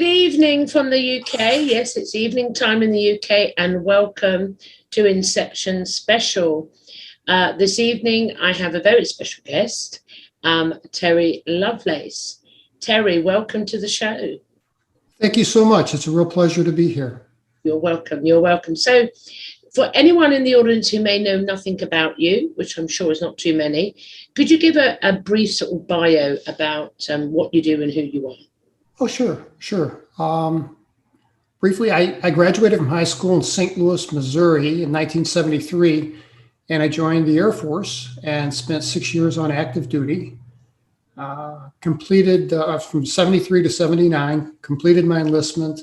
Good evening from the UK. Yes, it's evening time in the UK, and welcome to Inception Special. This evening, I have a very special guest, Terry Lovelace. Terry, welcome to the show. Thank you so much. It's a real pleasure to be here. You're welcome. You're welcome. So, for anyone in the audience who may know nothing about you, which I'm sure is not too many, could you give a brief sort of bio about what you do and who you are? Oh, sure. Briefly, I graduated from high school in St. Louis, Missouri in 1973, and I joined the Air Force and spent 6 years on active duty. Completed from 73 to 79, completed my enlistment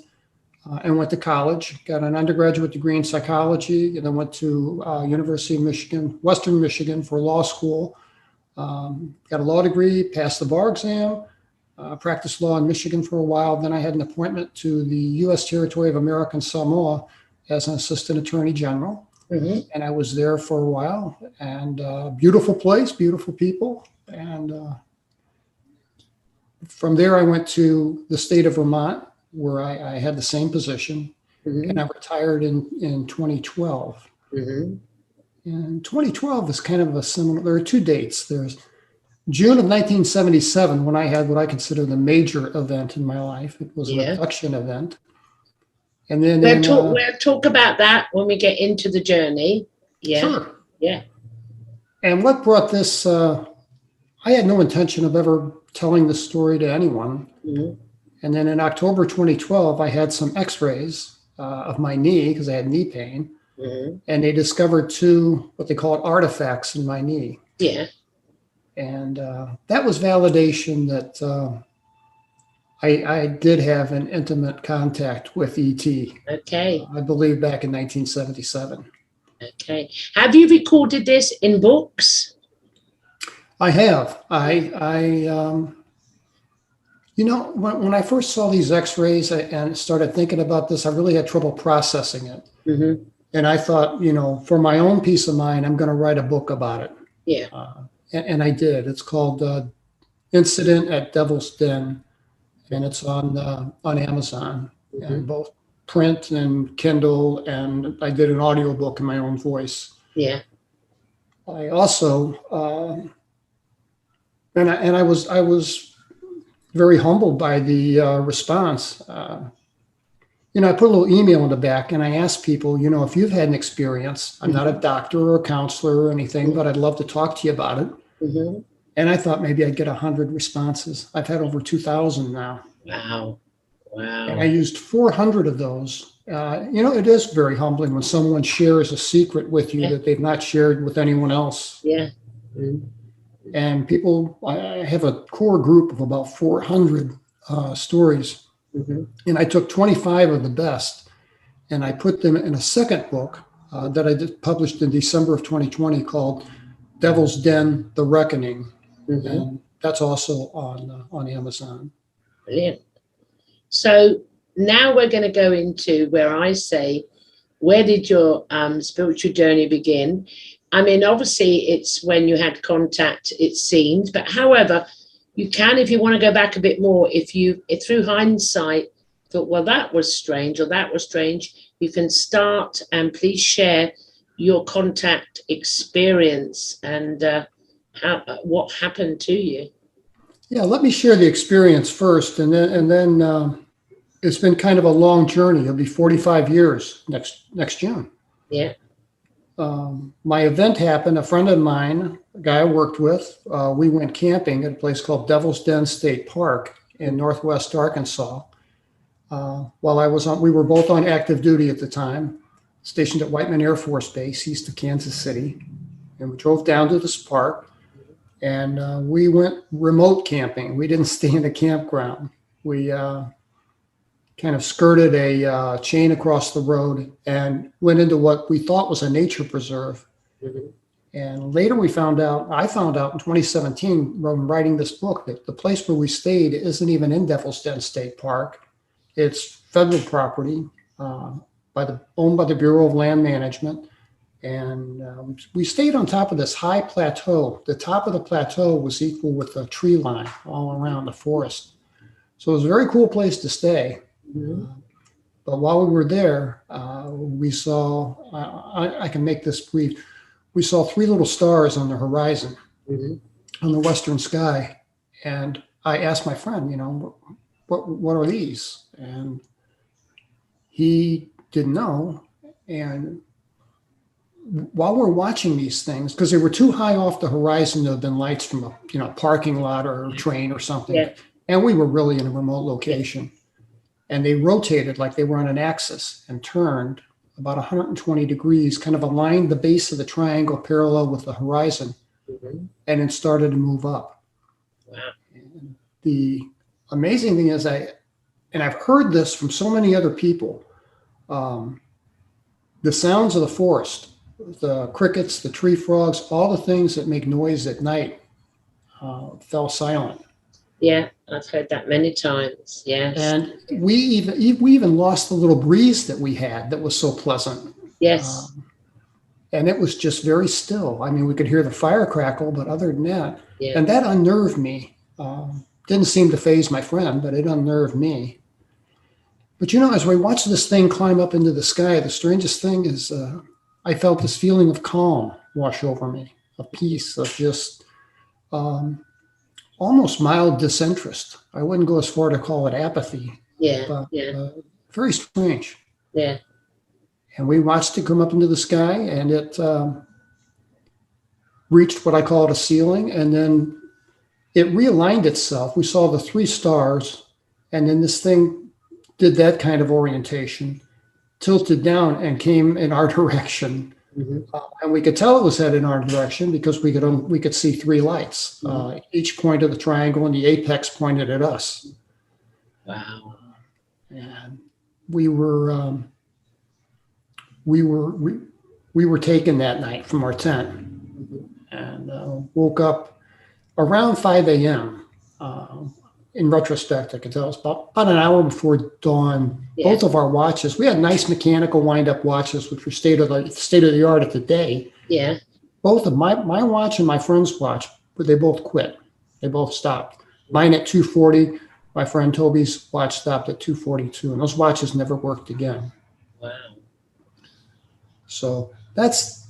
and went to college, got an undergraduate degree in psychology, and then went to University of Michigan, Western Michigan for law school. Got a law degree, passed the bar exam. Practiced law in Michigan for a while. Then I had an appointment to the U.S. Territory of American Samoa as an assistant attorney general. Mm-hmm. And I was there for a while. And beautiful place, beautiful people. And from there, I went to the state of Vermont, where I had the same position. Mm-hmm. And I retired in 2012. Mm-hmm. And 2012 is kind of a similar, there are two dates. There's June of 1977, when I had what I consider the major event in my life. It was an abduction event. And then we'll talk about that when we get into the journey. Yeah. Sure. Yeah. And what brought this, I had no intention of ever telling this story to anyone. Mm-hmm. And then in October 2012, I had some x-rays of my knee because I had knee pain. Mm-hmm. And they discovered two, what they call artifacts in my knee. Yeah. And that was validation that I did have an intimate contact with ET. Okay. I believe back in 1977. Okay. Have you recorded this in books? I have. When I first saw these x-rays and started thinking about this, I really had trouble processing it. Mm-hmm. And I thought, for my own peace of mind, I'm going to write a book about it. Yeah. And I did. It's called Incident at Devil's Den, and it's on Amazon, mm-hmm. and both print and Kindle, and I did an audiobook in my own voice. Yeah. I also, I was very humbled by the response. I put a little email in the back and I asked people, if you've had an experience, I'm not a doctor or a counselor or anything, but I'd love to talk to you about it. Mm-hmm. And I thought maybe I'd get 100 responses. I've had over 2,000 now. Wow. And I used 400 of those. It is very humbling when someone shares a secret with you that they've not shared with anyone else. Yeah. Mm-hmm. And people, I have a core group of about 400 stories. Mm-hmm. And I took 25 of the best and I put them in a second book that I published in December of 2020 called Devil's Den, The Reckoning. Mm-hmm. And that's also on Amazon. Brilliant. So now we're going to go into where I say, where did your spiritual journey begin? I mean, obviously it's when you had contact, it seems, but however, you can, if you want to go back a bit more, if through hindsight thought, well, that was strange or that was strange, you can start and please share your contact experience and what happened to you. Yeah, let me share the experience first, and then it's been kind of a long journey. It'll be 45 years next June. Yeah. My event happened. A friend of mine, a guy I worked with, we went camping at a place called Devil's Den State Park in Northwest Arkansas. We were both on active duty at the time, stationed at Whiteman Air Force Base, east of Kansas City. And we drove down to this park and we went remote camping. We didn't stay in a campground. We kind of skirted a chain across the road and went into what we thought was a nature preserve. Mm-hmm. And later I found out in 2017, when writing this book, that the place where we stayed isn't even in Devil's Den State Park. It's federal property owned by the Bureau of Land Management. And we stayed on top of this high plateau. The top of the plateau was equal with the tree line all around the forest. So it was a very cool place to stay. Mhm. But while we were there, we saw, I can make this brief, we saw three little stars on the horizon, Mhm. on the western sky. And I asked my friend, what are these? And he didn't know. And while we're watching these things, because they were too high off the horizon to have been lights from a parking lot or a train or something, Yeah. and we were really in a remote location, and they rotated like they were on an axis and turned about 120 degrees, kind of aligned the base of the triangle parallel with the horizon, Mhm. and then started to move up. Wow. And the amazing thing is, I've heard this from so many other people. The sounds of the forest, the crickets, the tree frogs, all the things that make noise at night fell silent. Yeah, I've heard that many times. Yes. And we even lost the little breeze that we had that was so pleasant. Yes. Um, and it was just very still. I mean, we could hear the fire crackle, but other than that, Yeah. and that unnerved me. Didn't seem to faze my friend, but it unnerved me. But as we watched this thing climb up into the sky, the strangest thing is I felt this feeling of calm wash over me, of peace, of just um, almost mild disinterest. I wouldn't go as far to call it apathy, Yeah. but Yeah. very strange. Yeah. And we watched it come up into the sky, and it reached what I call it a ceiling, and then it realigned itself. We saw the three stars, and then this thing did that kind of orientation, tilted down and came in our direction. Mhm. And we could tell it was headed in our direction because we could see three lights. Each point of the triangle, and the apex pointed at us. Wow. And we were we were we were taken that night from our tent, Mhm. and woke up around 5 a.m. In retrospect, I could tell it was about an hour before dawn. Yeah. Both of our watches, we had nice mechanical wind-up watches, which were state of the art at the day. Yeah. Both of my watch and my friend's watch, but they both quit. They both stopped. Mine at 2:40. My friend Toby's watch stopped at 2:42, and those watches never worked again. Wow. So that's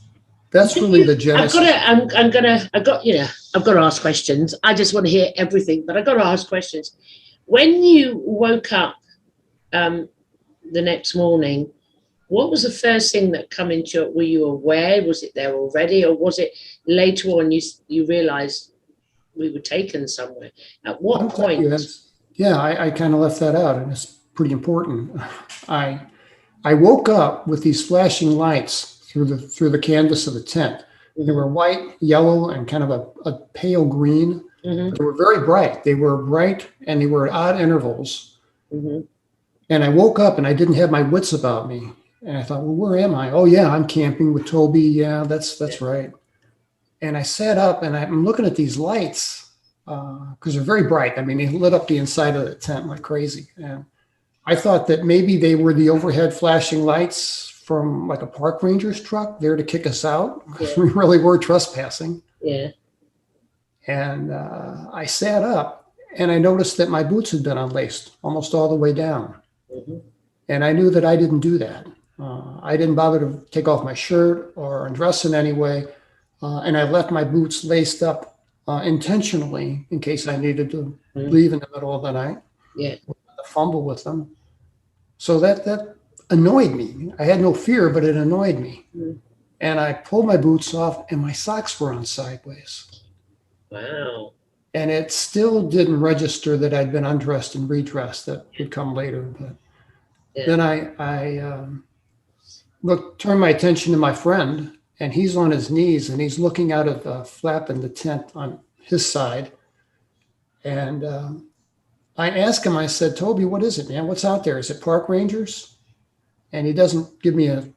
really the I've got genesis. to. I've got to ask questions. I just want to hear everything, but I've got to ask questions. When you woke up the next morning, what was the first thing that come into it? Were you aware? Was it there already, or was it later on you realized we were taken somewhere? At what I'm glad point? you asked. Yeah, I kind of left that out, and it's pretty important. I I woke up with these flashing lights through the canvas of the tent. They were white, yellow, and kind of a pale green. Mm-hmm. They were very bright. They were bright, and they were at odd intervals. Mm-hmm. And I woke up, and I didn't have my wits about me. And I thought, well, where am I? Oh, yeah, I'm camping with Toby. Yeah, that's right. And I sat up, and I'm looking at these lights because they're very bright. I mean, they lit up the inside of the tent like crazy. And I thought that maybe they were the overhead flashing lights from like a park ranger's truck there to kick us out. Yeah. We really were trespassing. Yeah. And I sat up, and I noticed that my boots had been unlaced almost all the way down. Mm-hmm. And I knew that I didn't do that. I didn't bother to take off my shirt or undress in any way. And I left my boots laced up intentionally in case I needed to leave in the middle of the night. Yeah. Fumble with them. So that annoyed me. I had no fear, but it annoyed me. Mm. And I pulled my boots off, and my socks were on sideways. Wow. And it still didn't register that I'd been undressed and redressed. That would come later. But then I turned my attention to my friend, and he's on his knees, and he's looking out of the flap in the tent on his side. And I asked him, I said, Toby, what is it, man? What's out there? Is it park rangers? And he doesn't give me a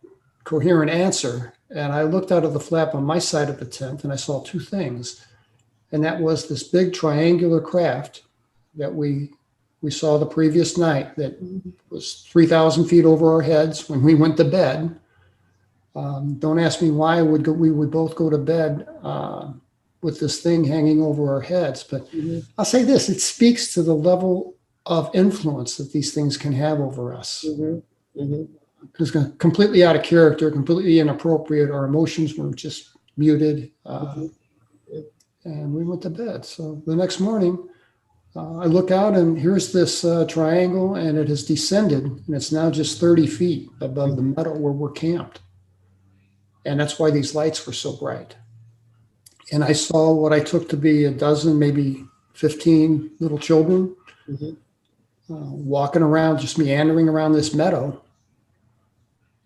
coherent answer. And I looked out of the flap on my side of the tent, and I saw two things. And that was this big triangular craft that we saw the previous night that was 3,000 feet over our heads when we went to bed. Don't ask me why we would both go to bed with this thing hanging over our heads. But I'll say this, it speaks to the level of influence that these things can have over us. Mm-hmm. Because completely out of character, completely inappropriate. Our emotions were just muted, and we went to bed. So the next morning, I look out, and here's this triangle, and it has descended, and it's now just 30 feet above the meadow where we're camped. And that's why these lights were so bright. And I saw what I took to be a dozen, maybe 15 little children walking around, just meandering around this meadow.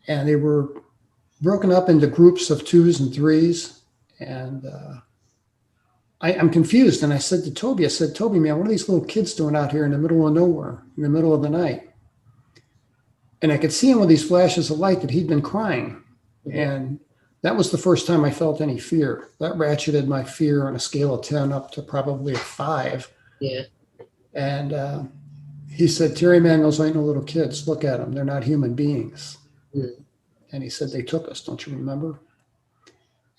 And they were broken up into groups of twos and threes. And I'm confused. And I said to Toby, Toby, man, what are these little kids doing out here in the middle of nowhere, in the middle of the night? And I could see him with these flashes of light that he'd been crying. And that was the first time I felt any fear. That ratcheted my fear on a scale of 10 up to probably a 5. Yeah. And he said, Terry, man, those ain't no little kids. Look at them. They're not human beings. And he said, they took us. Don't you remember?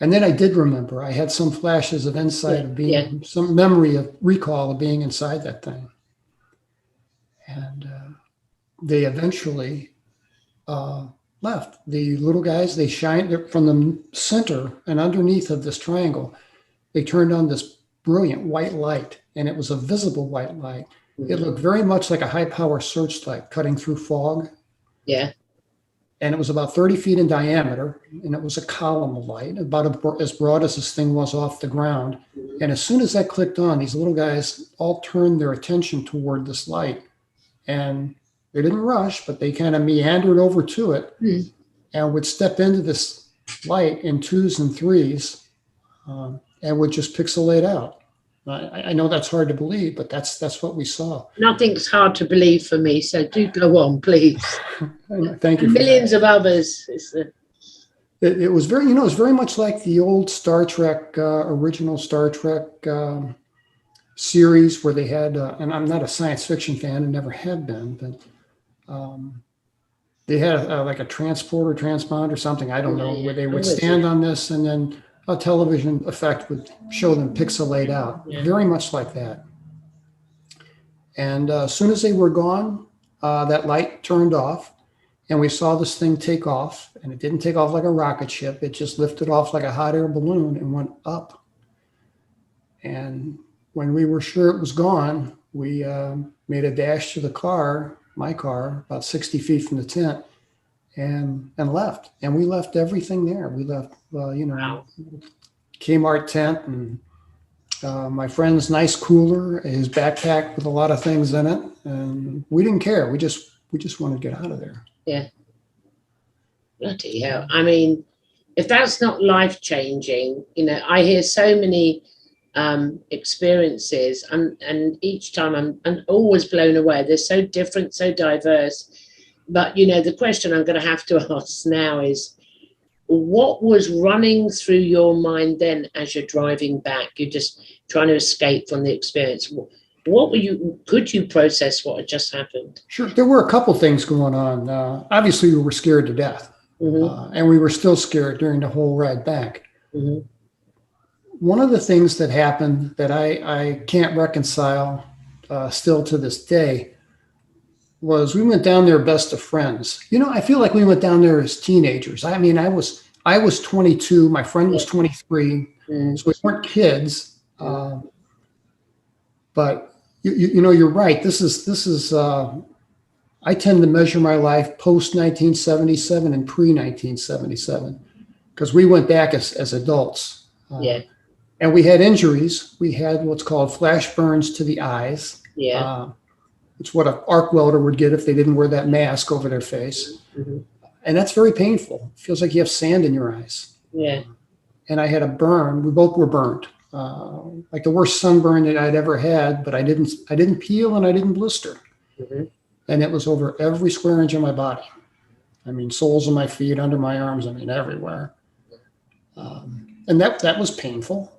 And then I did remember. I had some flashes of insight of being, some memory of recall of being inside that thing. And they eventually left. The little guys, they shined from the center and underneath of this triangle. They turned on this brilliant white light, and it was a visible white light. It looked very much like a high-power searchlight cutting through fog. Yeah. And it was about 30 feet in diameter, and it was a column of light, about as broad as this thing was off the ground. And as soon as that clicked on, these little guys all turned their attention toward this light. And they didn't rush, but they kind of meandered over to it and would step into this light in twos and threes and would just pixelate out. I know that's hard to believe, but that's what we saw. Nothing's hard to believe for me, so do go on, please. Thank you. Millions of others. It was very, it was very much like the old Star Trek, original Star Trek series where they had, and I'm not a science fiction fan and never have been, but they had like a transport or transponder or something, I don't know, where they would stand on this and then a television effect would show them pixelate out, very much like that. And as soon as they were gone, that light turned off and we saw this thing take off, and it didn't take off like a rocket ship. It just lifted off like a hot air balloon and went up. And when we were sure it was gone, we made a dash to the car, my car, about 60 feet from the tent, and left. And we left everything there. We left, Kmart tent and my friend's nice cooler, his backpack with a lot of things in it. And we didn't care. We just wanted to get out of there. Yeah. Bloody hell. I mean, if that's not life-changing, I hear so many experiences and each time I'm always blown away. They're so different, so diverse. But, the question I'm going to have to ask now is, what was running through your mind then as you're driving back? You're just trying to escape from the experience. Could you process what had just happened? Sure. There were a couple things going on. Obviously, we were scared to death. And we were still scared during the whole ride back. One of the things that happened that I can't reconcile still to this day was we went down there best of friends. I feel like we went down there as teenagers. I mean, I was 22, my friend was 23, so we weren't kids. But you're right. This is. I tend to measure my life post 1977 and pre 1977 because we went back as adults. And we had injuries. We had what's called flash burns to the eyes. It's what an arc welder would get if they didn't wear that mask over their face. And that's very painful. It feels like you have sand in your eyes. And I had a burn. We both were burned. Like the worst sunburn that I'd ever had, but I didn't peel and I didn't blister. And it was over every square inch of my body. I mean, soles of my feet, under my arms, I mean, everywhere. And that was painful.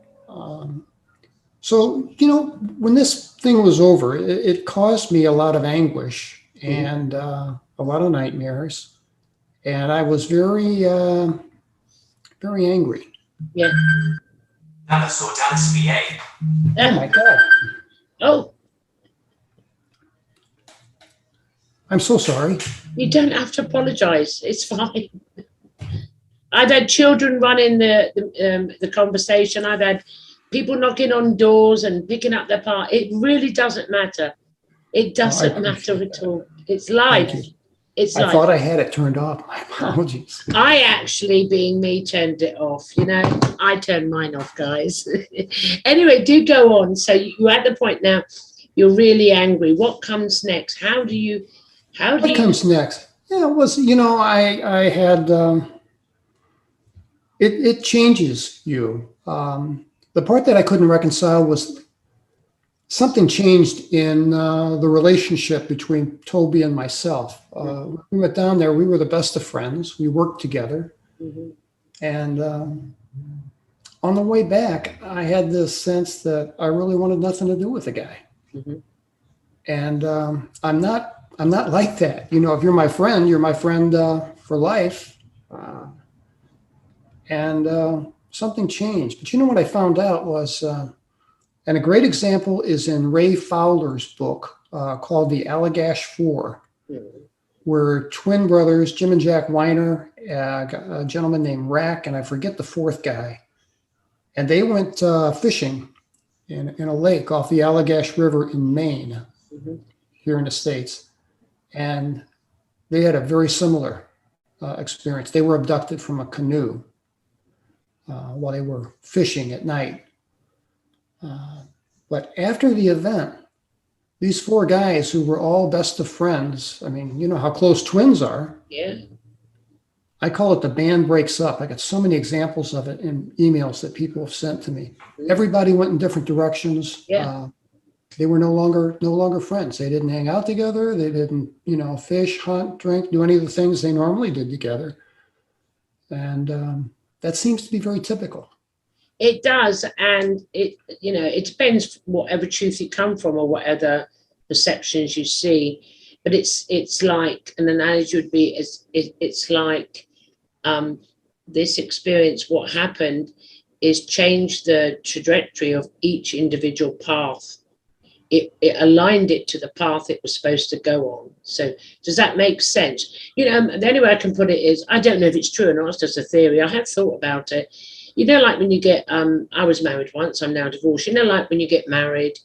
So, when this thing was over, it caused me a lot of anguish and a lot of nightmares. And I was very, very angry. Dallas or Dallas, VA. Oh, my God. Oh. I'm so sorry. You don't have to apologize. It's fine. I've had children running the conversation. I've had people knocking on doors and picking up their part. It really doesn't matter. It doesn't matter at all. It's life. It's I life. thought I had it turned off. My apologies. I actually, being me, turned it off. You know, I turned mine off, guys. Anyway, do go on. So you're at the point now. You're really angry. What comes next? What comes next? Yeah, it was, I had, it changes you. The part that I couldn't reconcile was something changed in the relationship between Toby and myself. When we went down there, we were the best of friends. We worked together. Mm-hmm. And on the way back, I had this sense that I really wanted nothing to do with the guy. Mm-hmm. And I'm not like that. You know, if you're my friend for life. And something changed. But you know what I found out was, and a great example is in Ray Fowler's book called The Allagash Four, where twin brothers, Jim and Jack Weiner, a gentleman named Rack, and I forget the fourth guy, and they went fishing in a lake off the Allagash River in Maine, here in the States. And they had a very similar experience. They were abducted from a canoe while they were fishing at night. But after the event, these four guys who were all best of friends, I mean, you know how close twins are. Yeah. I call it the band breaks up. I got so many examples of it in emails that people have sent to me. Everybody went in different directions. Yeah. They were no longer friends. They didn't hang out together. They didn't, fish, hunt, drink, do any of the things they normally did together. And that seems to be very typical. It does, and it depends whatever truth you come from or whatever perceptions you see. But it's like an analogy would be it's like this experience. What happened is change the trajectory of each individual path. It aligned it to the path it was supposed to go on. So does that make sense? The only way I can put it is, I don't know if it's true or not. It's just a theory. I have thought about it. Like when you get, I was married once, I'm now divorced. Like when you get married,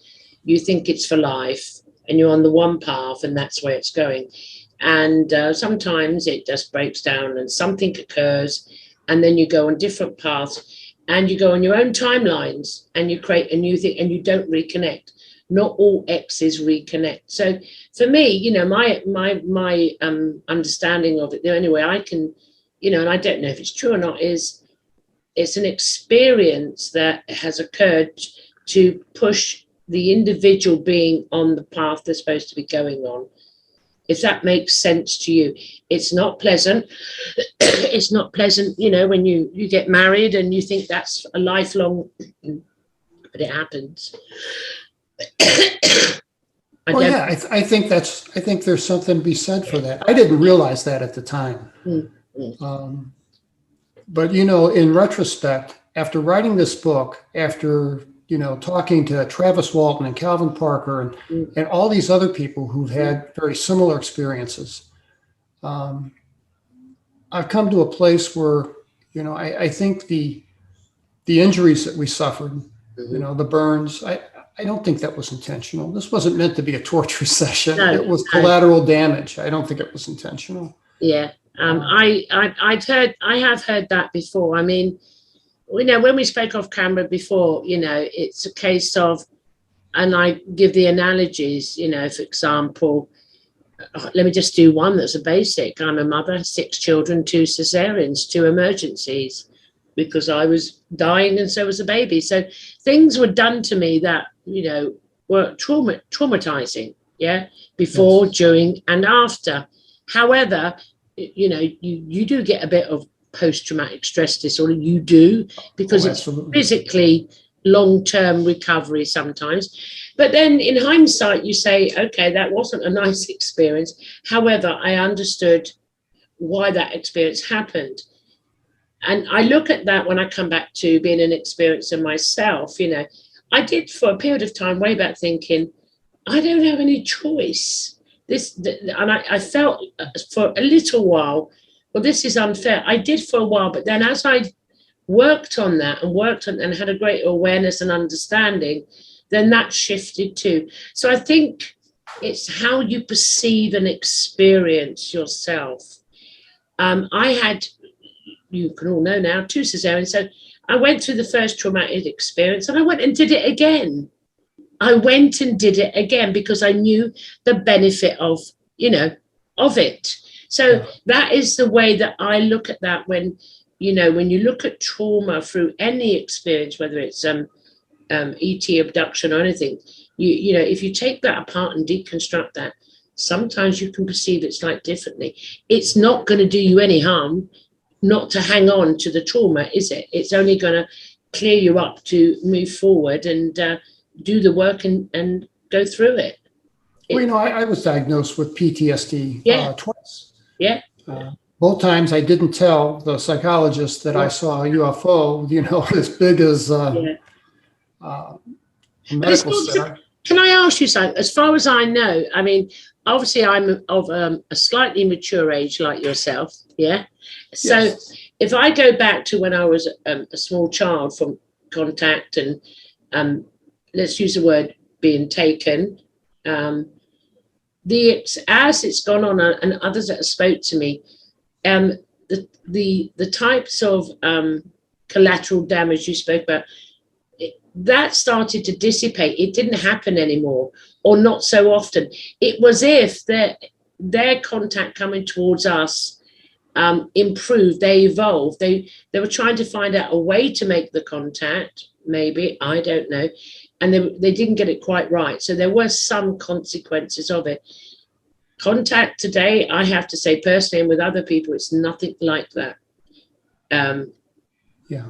you think it's for life and you're on the one path and that's where it's going. And sometimes it just breaks down and something occurs and then you go on different paths and you go on your own timelines and you create a new thing and you don't reconnect. Not all exes reconnect. So for me, my understanding of it, the only way I can, and I don't know if it's true or not, is it's an experience that has occurred to push the individual being on the path they're supposed to be going on. If that makes sense to you. It's not pleasant. It's not pleasant, when you get married and you think that's a lifelong, but it happens. I think there's something to be said for that. I didn't realize that at the time. But, in retrospect, after writing this book, after, talking to Travis Walton and Calvin Parker and all these other people who've had very similar experiences, I've come to a place where, I think the injuries that we suffered, the burns, I don't think that was intentional. This wasn't meant to be a torture session. No, it was collateral damage. I don't think it was intentional. Yeah. I have heard that before. I mean, when we spoke off camera before, it's a case of, and I give the analogies, for example, let me just do one that's a basic. I'm a mother, 6 children, 2 cesareans, 2 emergencies, because I was dying and so was the baby. So things were done to me that, were traumatizing, before, yes, during, and after. However, you do get a bit of post-traumatic stress disorder. You do, because it's physically long-term recovery sometimes. But then in hindsight, you say, okay, that wasn't a nice experience. However, I understood why that experience happened. And I look at that when I come back to being an experiencer myself. I did for a period of time way back thinking, I don't have any choice. and I felt for a little while, well, this is unfair. I did for a while, but then as I worked on that and had a great awareness and understanding, then that shifted too. So I think it's how you perceive and experience yourself. I had, you can all know now, 2 cesareans. So I went through the first traumatic experience and I went and did it again. I went and did it again because I knew the benefit of it. So that is the way that I look at that when you look at trauma through any experience, whether it's ET abduction or anything, if you take that apart and deconstruct that, sometimes you can perceive it slightly differently. It's not going to do you any harm not to hang on to the trauma, is it? It's only going to clear you up to move forward and do the work and go through it. Well, I was diagnosed with PTSD twice. Yeah. Both times I didn't tell the psychologist that I saw a UFO, as big as a medical center. Can I ask you something? As far as I know, I mean, obviously I'm of a slightly mature age like yourself, yeah? So yes. If I go back to when I was a small child from contact and let's use the word being taken, as it's gone on and others that have spoke to me, the types of collateral damage you spoke about, that started to dissipate. It didn't happen anymore, or not so often. It was if their contact coming towards us improved, they evolved. They were trying to find out a way to make the contact, maybe, I don't know, and they didn't get it quite right. So there were some consequences of it. Contact today, I have to say personally, and with other people, it's nothing like that.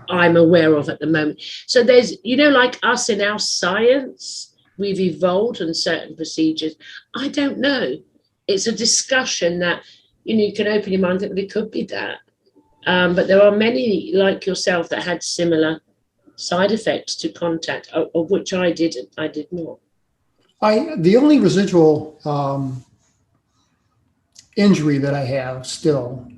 I'm aware of at the moment. So there's, like us in our science, we've evolved on certain procedures. I don't know. It's a discussion that, you can open your mind and think, well, it could be that. But there are many like yourself that had similar side effects to contact, of which I did not. The only residual injury that I have still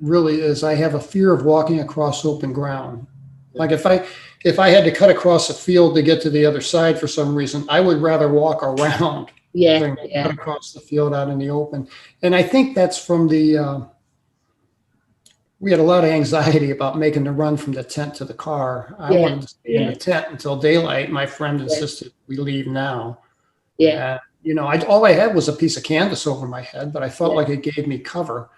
really is I have a fear of walking across open ground. Like if I had to cut across a field to get to the other side for some reason, I would rather walk around than cut across the field out in the open. And I think that's from we had a lot of anxiety about making the run from the tent to the car. I wanted to stay in the tent until daylight. My friend insisted we leave now. Yeah. All I had was a piece of canvas over my head, but I felt like it gave me cover.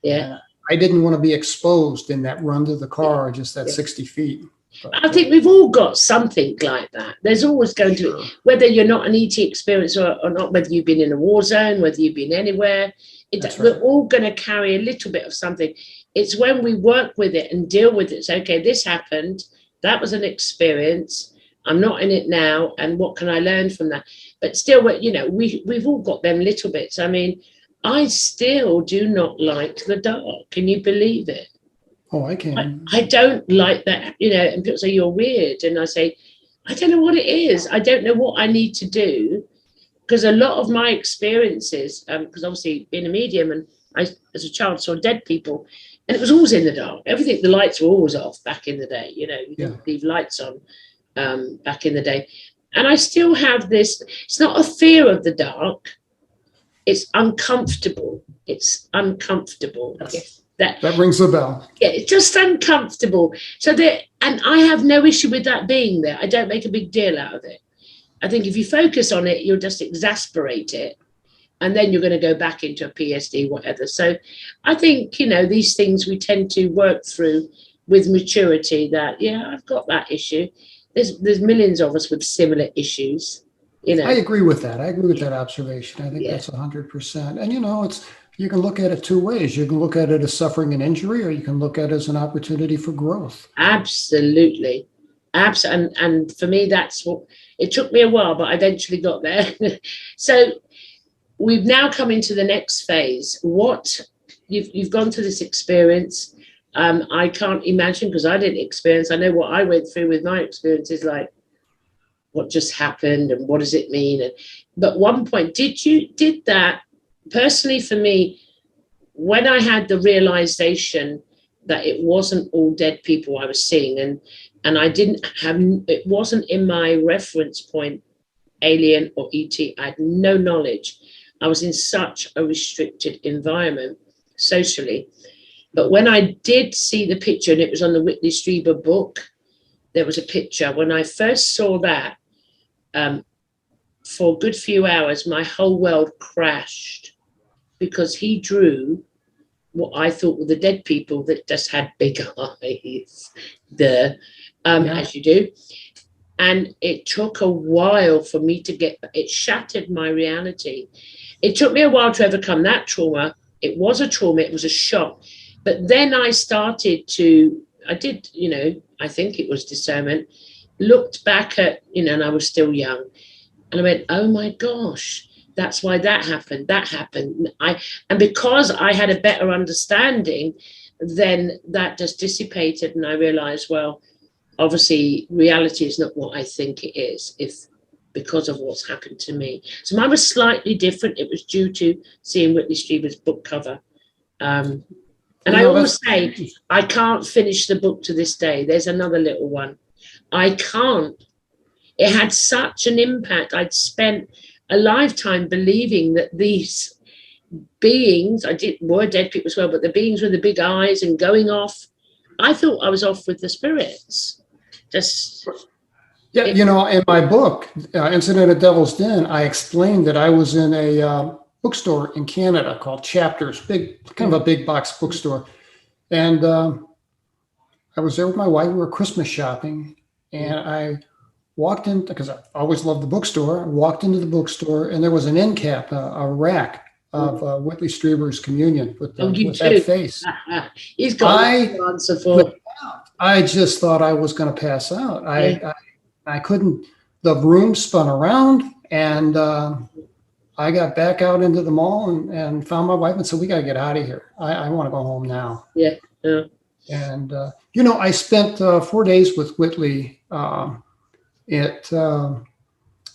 Yeah. I didn't want to be exposed in that run to the car, just that 60 feet. But, I think we've all got something like that. There's always going to be, whether you're not an ET experience or not, whether you've been in a war zone, whether you've been anywhere, we're all going to carry a little bit of something. It's when we work with it and deal with it. So, okay, this happened. That was an experience. I'm not in it now. And what can I learn from that? But still, we've all got them little bits. I mean, I still do not like the dark. Can you believe it? Oh, I can. I don't like that, and people say you're weird. And I say, I don't know what it is. I don't know what I need to do. Because a lot of my experiences, because obviously being a medium and I, as a child, saw dead people, and it was always in the dark. Everything, the lights were always off back in the day. You didn't leave lights on back in the day. And I still have this, it's not a fear of the dark. It's uncomfortable. It's uncomfortable. Yes. That rings a bell. Yeah, it's just uncomfortable. And I have no issue with that being there. I don't make a big deal out of it. I think if you focus on it, you'll just exasperate it. And then you're going to go back into a PSD, whatever. So I think, these things we tend to work through with maturity that, I've got that issue. There's millions of us with similar issues. I agree with that. I agree with that observation. I think that's 100%. And, you can look at it two ways. You can look at it as suffering an injury, or you can look at it as an opportunity for growth. Absolutely. And for me, that's what, it took me a while, but I eventually got there. So we've now come into the next phase. What you've gone through this experience. I can't imagine, because I didn't experience, I know what I went through with my experiences, like what just happened and what does it mean? But one point, did that personally for me, when I had the realization that it wasn't all dead people I was seeing, and I didn't have, it wasn't in my reference point, alien or ET. I had no knowledge. I was in such a restricted environment socially. But when I did see the picture, and it was on the Whitley Strieber book, there was a picture. When I first saw that, for a good few hours, my whole world crashed, because he drew what I thought were the dead people that just had big eyes, as you do. And it took a while for me to it shattered my reality. It took me a while to overcome that trauma. It was a trauma, it was a shock. But then I started to, I think it was discernment, looked back at, and I was still young. And I went, oh my gosh, that's why that happened. And because I had a better understanding, then that just dissipated. And I realized, well, obviously reality is not what I think it is, because of what's happened to me. So mine was slightly different. It was due to seeing Whitley Strieber's book cover. And I always say, I can't finish the book to this day. There's another little one. I can't. It had such an impact. I'd spent a lifetime believing that these beings, were dead people as well, but the beings with the big eyes and going off, I thought I was off with the spirits. In my book, Incident at Devil's Den, I explained that I was in a bookstore in Canada called Chapters, kind of a big box bookstore. And I was there with my wife. We were Christmas shopping, and I walked in, because I always loved the bookstore. I walked into the bookstore, and there was an end cap, a rack of Whitley Strieber's Communion with that face. He's got an answer for. I just thought I was going to pass out. I couldn't. The room spun around, and I got back out into the mall and found my wife and said, "We got to get out of here. I want to go home now." Yeah. And I spent 4 days with Whitley at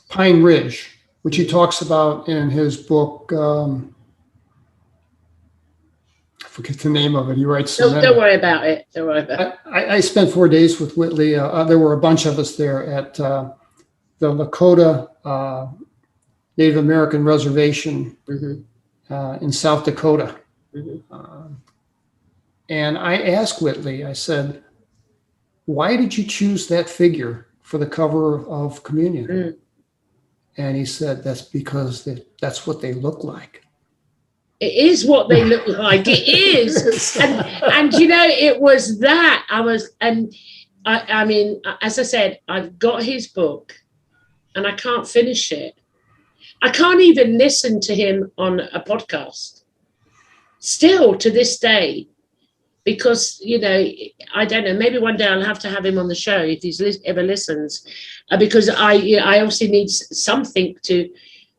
Pine Ridge, which he talks about in his book. I forget the name of it. He writes. Don't worry about it. I spent 4 days with Whitley. There were a bunch of us there at the Lakota Native American Reservation in South Dakota. And I asked Whitley, I said, why did you choose that figure for the cover of Communion? And he said, that's because that's what they look like. It is what they look like. It is. And it was that. I mean, as I said, I've got his book and I can't finish it. I can't even listen to him on a podcast still to this day, because, I don't know, maybe one day I'll have to have him on the show if he ever listens, because I obviously need something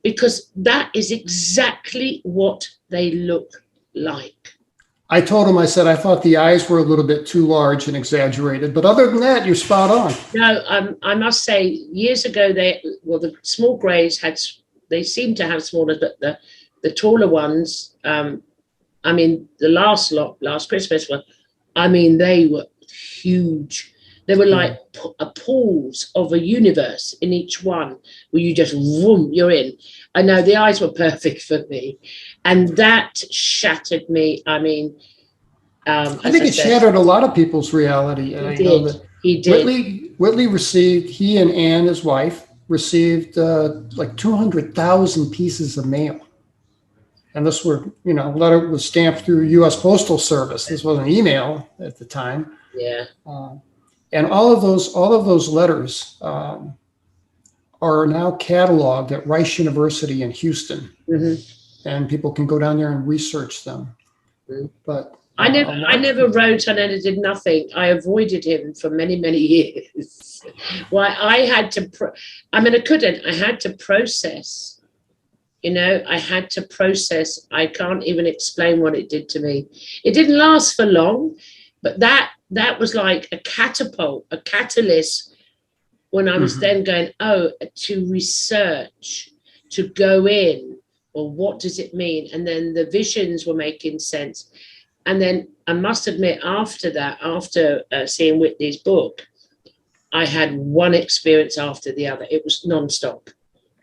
because that is exactly what they look like. I told him, I said, I thought the eyes were a little bit too large and exaggerated, but other than that, you're spot on. No, I must say, years ago, the small greys they seemed to have smaller, but the taller ones, I mean, the last Christmas one, I mean, they were huge. They were like pools of a universe in each one, where you just, vroom, you're in. I know the eyes were perfect for me. And that shattered me. I mean, I think it shattered a lot of people's reality. He did. Whitley received, he and Anne, his wife, received like 200,000 pieces of mail. And this a letter was stamped through U.S. Postal Service. This wasn't email at the time. Yeah. And all of those letters are now cataloged at Rice University in Houston, and people can go down there and research them. But I never wrote and edited nothing. I avoided him for many, many years. Why I had to. I couldn't. I had to process. I had to process. I can't even explain what it did to me. It didn't last for long, but that was like a catapult, a catalyst when I was then going, oh, to research, to go in, or what does it mean? And then the visions were making sense. And then I must admit, after that, after seeing Whitney's book, I had one experience after the other. It was nonstop.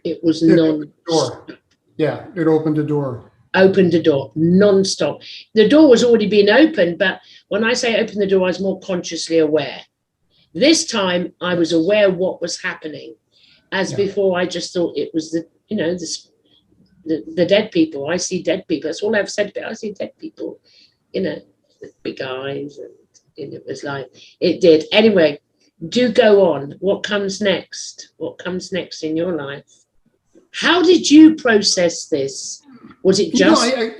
It was non-stop. Yeah, it opened the door. Opened the door, non-stop. The door was already being opened, but when I say open the door, I was more consciously aware. This time, I was aware of what was happening. As before, I just thought it was the dead people. I see dead people. That's all I've said. I see dead people, the big eyes, and it was like, it did. Anyway, do go on. What comes next? What comes next in your life? How did you process this? Was it just I writing?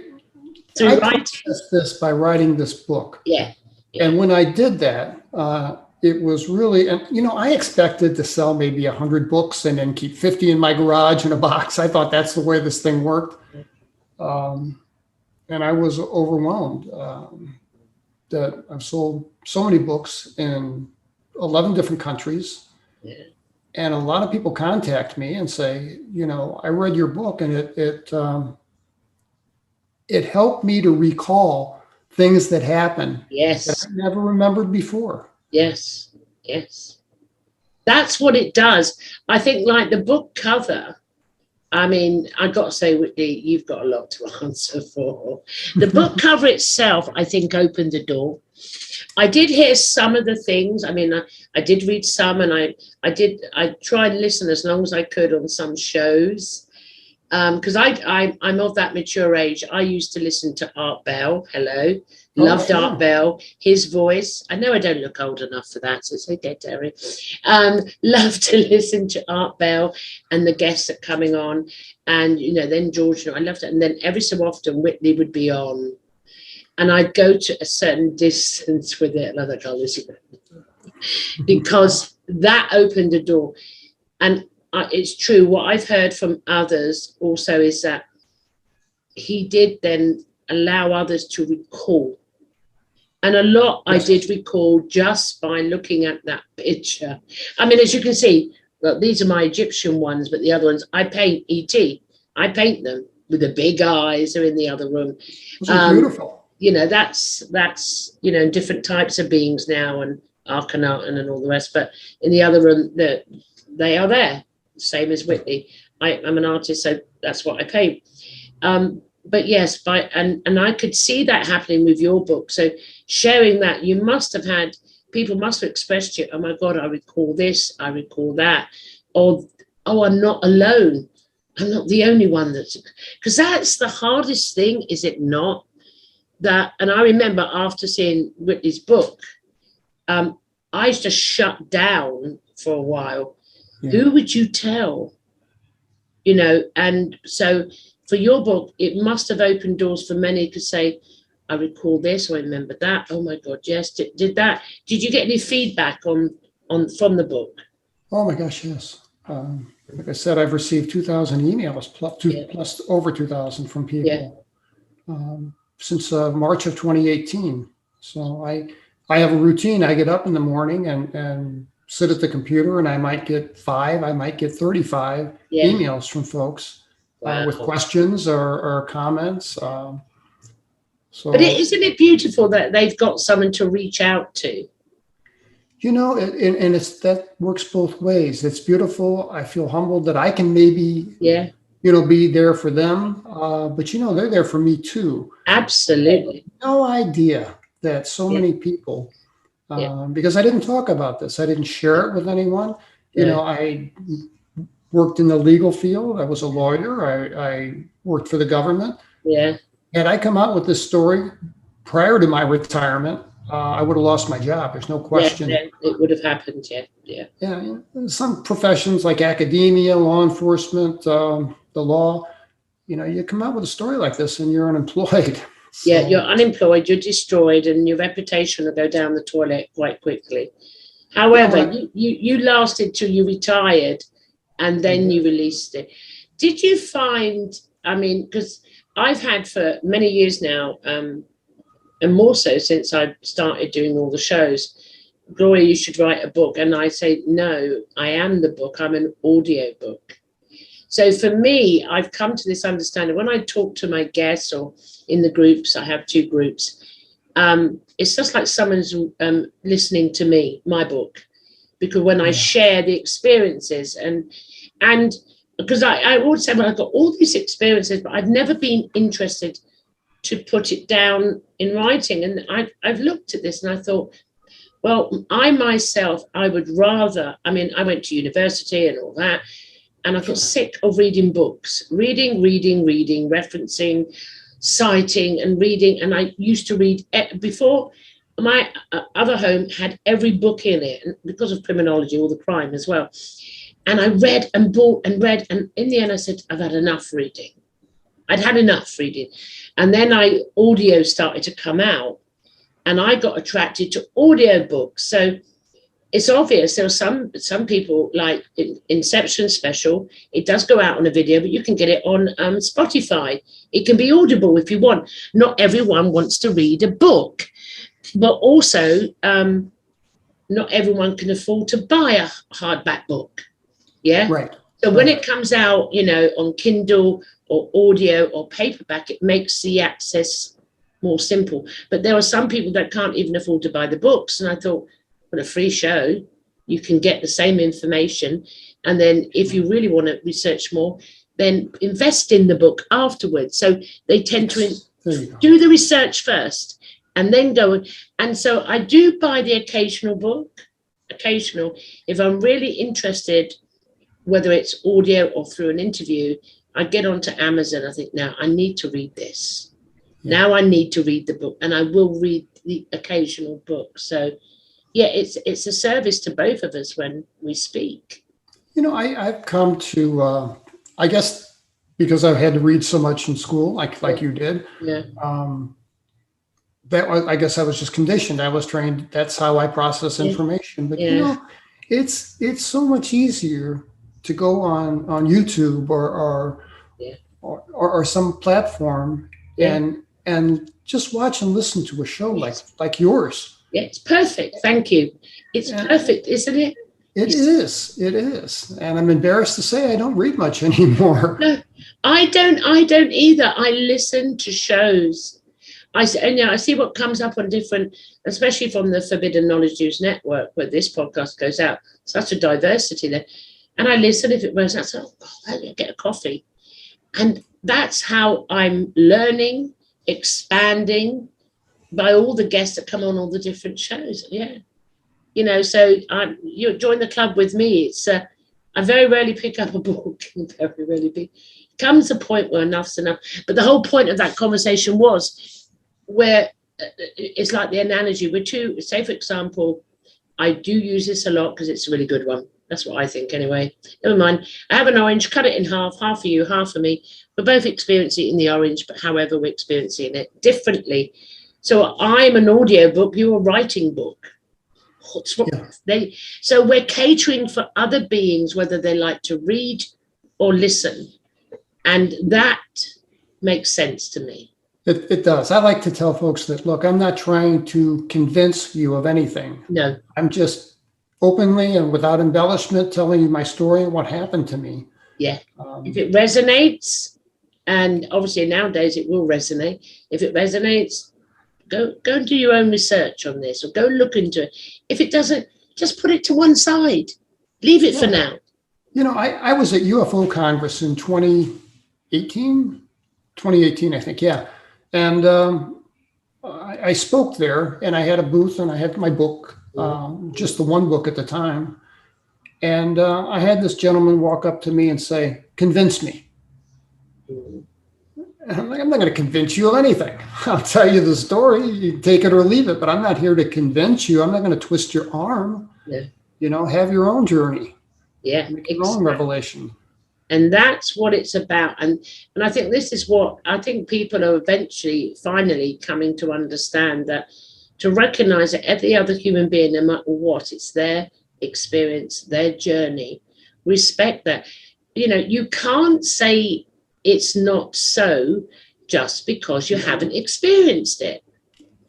processed this by writing this book. Yeah. And when I did that, it was really, and I expected to sell maybe 100 books and then keep 50 in my garage in a box. I thought that's the way this thing worked. And I was overwhelmed that I've sold so many books in 11 different countries. Yeah. And a lot of people contact me and say, I read your book and it helped me to recall things that happened that I never remembered before. Yes. That's what it does. I think like the book cover, I mean, I've got to say, Whitney, you've got a lot to answer for. The book cover itself, I think, opened the door. I did hear some of the things. I mean, I did read some, and I tried to listen as long as I could on some shows. Because I'm of that mature age. I used to listen to Art Bell. Hello. Loved Art Bell. His voice. I know I don't look old enough for that, so it's okay, Terry. Loved to listen to Art Bell and the guests that coming on. And, then George, I loved it. And then every so often Whitney would be on. And I'd go to a certain distance with it. Another can't listen. Because that opened the door. And it's true. What I've heard from others also is that he did then allow others to recall. And a lot I did recall just by looking at that picture. I mean, as you can see, look, these are my Egyptian ones, but the other ones, I paint E.T. I paint them with the big eyes. They're in the other room. Beautiful. That's different types of beings now, and Akhenaten and all the rest. But in the other room, they are there. Same as Whitney. I'm an artist, so that's what I paint. But yes, and I could see that happening with your book. So sharing that, you must have had, people must have expressed to you, oh my God, I recall this, I recall that. Or, oh, I'm not alone. I'm not the only one because that's the hardest thing, is it not? And I remember after seeing Whitney's book, I just shut down for a while. Yeah. Who would you tell? And so for your book, it must have opened doors for many to say, I recall this, or I remember that. Oh my God, yes. Did that? Did you get any feedback from the book? Oh my gosh, yes. Like I said, I've received 2,000 emails plus over 2,000 from people since March of 2018. So I have a routine. I get up in the morning and sit at the computer, and I might get 35 emails from folks with questions or comments. But isn't it beautiful that they've got someone to reach out to? And that works both ways. It's beautiful. I feel humbled that I can maybe, be there for them. But they're there for me too. Absolutely. No idea that so many people. Because I didn't talk about this. I didn't share it with anyone. I worked in the legal field. I was a lawyer. I worked for the government. Yeah. Had I come out with this story prior to my retirement, I would have lost my job. There's no question. Yeah, it would have happened. Yeah. Some professions like academia, law enforcement, the law, you come out with a story like this and you're unemployed. So, yeah, you're unemployed, you're destroyed, and your reputation will go down the toilet quite quickly. However, you lasted till you retired, and then you released it. Did you find, because I've had for many years now, and more so since I started doing all the shows, Gloria, you should write a book. And I say, no, I am the book. I'm an audio book. So for me, I've come to this understanding when I talk to my guests or in the groups, I have 2 groups. It's just like someone's listening to me, my book, because when I share the experiences and because I always say, well, I've got all these experiences, but I've never been interested to put it down in writing. And I've looked at this and I thought, well, I myself, I would rather, I mean, I went to university and all that, and I got sick of reading books, reading, referencing, citing and reading. And I used to read before my other home had every book in it, and because of criminology, all the crime as well. And I read and bought and read. And in the end, I said, I've had enough reading. I'd had enough reading. And then audio started to come out. And I got attracted to audio books. So it's obvious there are some people like Inception Special. It does go out on a video, but you can get it on Spotify. It can be audible if you want. Not everyone wants to read a book, but also not everyone can afford to buy a hardback book. Yeah. Right. So when it comes out, on Kindle or audio or paperback, it makes the access more simple. But there are some people that can't even afford to buy the books. And I thought, for a free show, you can get the same information. And then if you really want to research more, then invest in the book afterwards. So they tend to do the research first and then go. And so I do buy the occasional book, if I'm really interested, whether it's audio or through an interview, I get onto Amazon. I think, now I need to read this. Yeah. Now I need to read the book, and I will read the occasional book. So yeah, it's a service to both of us when we speak. I've come to, I guess, because I've had to read so much in school, like you did. Yeah. I guess I was just conditioned. I was trained. That's how I process information. But it's so much easier to go on YouTube or some platform and just watch and listen to a show like yours. Yeah, it's perfect. Thank you. It's perfect, isn't it? It is. And I'm embarrassed to say I don't read much anymore. No, I don't either. I listen to shows. I see what comes up on different, especially from the Forbidden Knowledge News Network, where this podcast goes out. Such a diversity there. And I listen. If it was, I say, oh God, I'll get a coffee. And that's how I'm learning, expanding by all the guests that come on all the different shows. Yeah. So you join the club with me. It's I very rarely pick up a book. Very rarely comes a point where enough's enough. But the whole point of that conversation was where it's like the analogy. Say, for example, I do use this a lot because it's a really good one. That's what I think anyway. Never mind. I have an orange, cut it in half for you, half for me. We're both experiencing it in the orange, but however we're experiencing it differently. So I'm an audio book, you're a writing book. So we're catering for other beings, whether they like to read or listen. And that makes sense to me. It does. I like to tell folks that, look, I'm not trying to convince you of anything. No. I'm just openly and without embellishment telling you my story and what happened to me. Yeah. If it resonates, and obviously nowadays it will resonate. If it resonates, go and do your own research on this, or go look into it. If it doesn't, just put it to one side. Leave it for now. I was at UFO Congress in 2018, I think, yeah. And I spoke there, and I had a booth, and I had my book, just the one book at the time. And I had this gentleman walk up to me and say, "Convince me." And I'm like, I'm not going to convince you of anything. I'll tell you the story, you take it or leave it, but I'm not here to convince you. I'm not going to twist your arm. Yeah. Have your own journey. Yeah. Make your own revelation. And that's what it's about. And I think this is what I think people are finally coming to understand, that to recognize that every other human being, no matter what, it's their experience, their journey. Respect that. You can't say it's not so just because you haven't experienced it.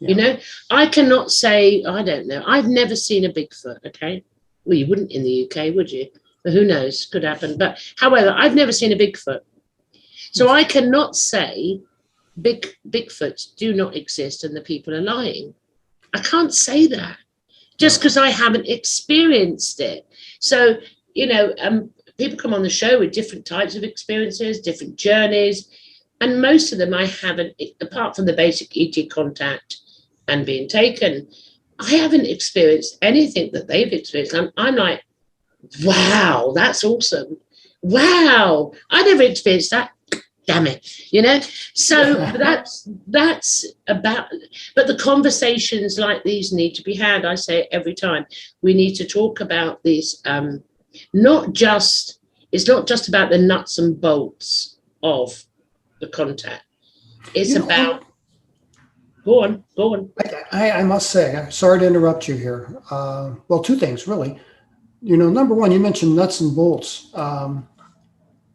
You know, I cannot say, I don't know. I've never seen a Bigfoot. Okay. Well, you wouldn't in the UK, would you? But who knows? Could happen. But however, I've never seen a Bigfoot. So I cannot say Bigfoots do not exist and the people are lying. I can't say that just because I haven't experienced it. So, you know, people come on the show with different types of experiences, different journeys, and most of them I haven't, apart from the basic ET contact and being taken, I haven't experienced anything that they've experienced. I'm like, wow, that's awesome. Wow, I never experienced that. Damn it, you know. So that's about. But the conversations like these need to be had. I say it every time. We need to talk about these. It's not just about the nuts and bolts of the contact. It's about. Go on. I must say, sorry to interrupt you here. Well, two things really. You know, number one, you mentioned nuts and bolts.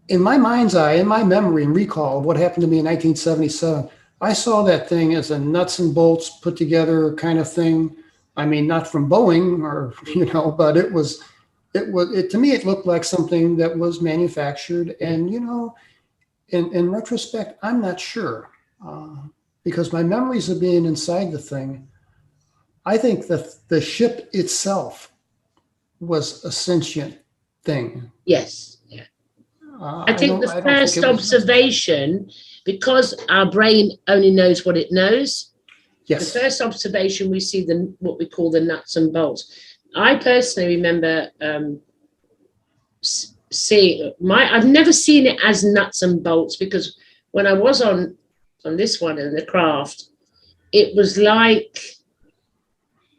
In my mind's eye, in my memory and recall of what happened to me in 1977, I saw that thing as a nuts and bolts put together kind of thing. I mean, not from Boeing or, you know, but it to me, it looked like something that was manufactured. And, you know, in retrospect, I'm not sure because my memories of being inside the thing, I think that the ship itself was a sentient thing. Yes. I think the first observation, because our brain only knows what it knows, the first observation we see what we call the nuts and bolts. I personally remember I've never seen it as nuts and bolts because when I was on this one in the craft, it was like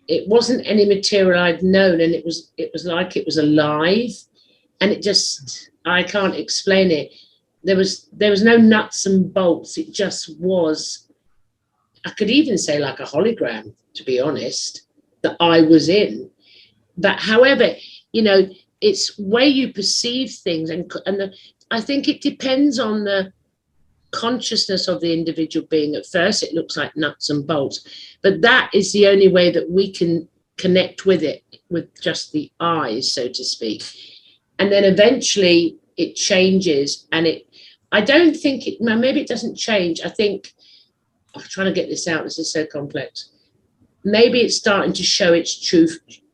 it wasn't any material I'd known, and it was like it was alive, and it just. I can't explain it. There was no nuts and bolts. It just was, I could even say like a hologram, to be honest, that I was in. But however, you know, it's where you perceive things. I think it depends on the consciousness of the individual being. At first, it looks like nuts and bolts. But that is the only way that we can connect with it, with just the eyes, so to speak. And then eventually it changes, and I don't think maybe it doesn't change. I think, I'm trying to get this out, this is so complex. Maybe it's starting to show its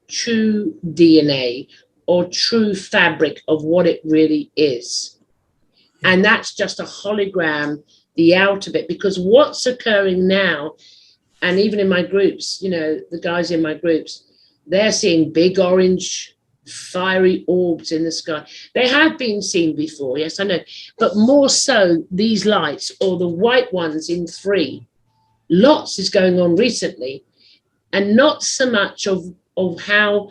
true DNA or true fabric of what it really is. And that's just a hologram, the outer bit, because what's occurring now, and even in my groups, you know, the guys in my groups, they're seeing big orange fiery orbs in the sky. They have been seen before, yes, I know, but more so these lights, or the white ones in 3. Lots is going on recently, and not so much of how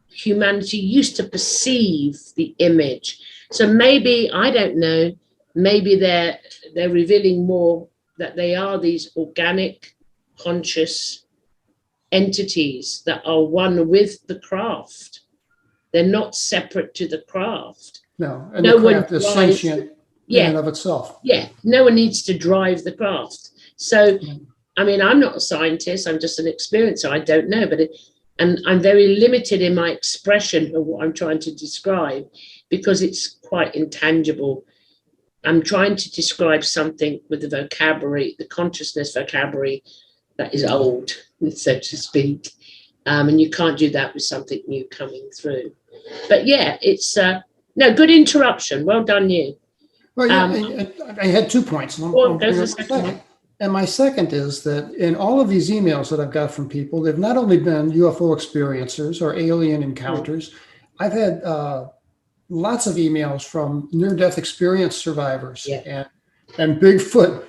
humanity used to perceive the image. So maybe, I don't know, maybe they're revealing more that they are these organic, conscious entities that are one with the craft. They're not separate to the craft. No, and the craft is sentient in and of itself. Yeah, no one needs to drive the craft. So, I mean, I'm not a scientist. I'm just an experiencer. I don't know, and I'm very limited in my expression of what I'm trying to describe because it's quite intangible. I'm trying to describe something with the vocabulary, the consciousness vocabulary that is old, so to speak. And you can't do that with something new coming through. But yeah, it's no, good interruption. Well done, you. Well, yeah, I had 2 points. And my second is that in all of these emails that I've got from people, they've not only been UFO experiencers or alien encounters. I've had lots of emails from near-death experience survivors and Bigfoot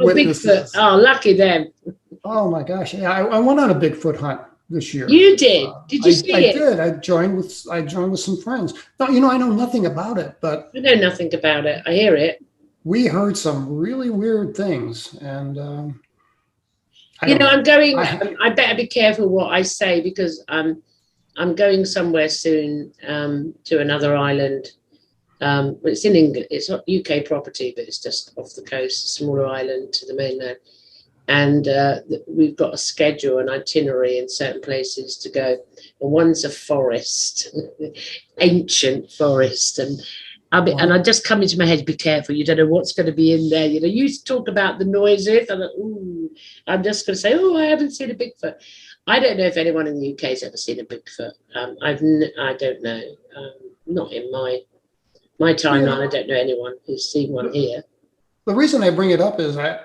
witnesses. Bigfoot. Oh, lucky them. Oh my gosh! Yeah, I went on a Bigfoot hunt this year. You did? Did you see it? I did. I joined with some friends. Now, you know, I know nothing about it, but I know nothing about it. I hear it. We heard some really weird things, and I better be careful what I say because I'm going somewhere soon to another island. It's in England. It's not UK property, but it's just off the coast, a smaller island to the mainland. and we've got a schedule, an itinerary in certain places to go. And one's a forest, ancient forest, and I just come into my head, be careful, you don't know what's going to be in there. You know, you talk about the noises, and I'm just going to say, I haven't seen a Bigfoot. I don't know if anyone in the UK has ever seen a Bigfoot. I don't know. Not in my timeline. I don't know anyone who's seen one here. The reason I bring it up is I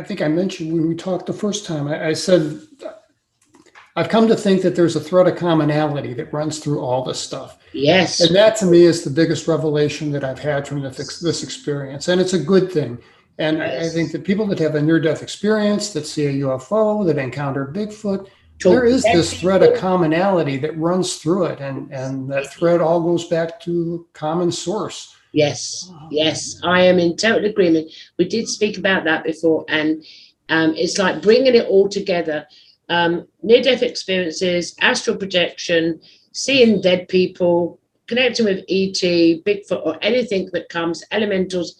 think I mentioned when we talked the first time, I said, I've come to think that there's a thread of commonality that runs through all this stuff. Yes. And that to me is the biggest revelation that I've had from this experience. And it's a good thing. And yes. I think that people that have a near-death experience, that see a UFO, that encounter Bigfoot, there is this thread of commonality that runs through it. And that thread all goes back to common source. Yes, yes, I am in total agreement. We did speak about that before, and it's like bringing it all together. Near-death experiences, astral projection, seeing dead people, connecting with ET, Bigfoot, or anything that comes, elementals.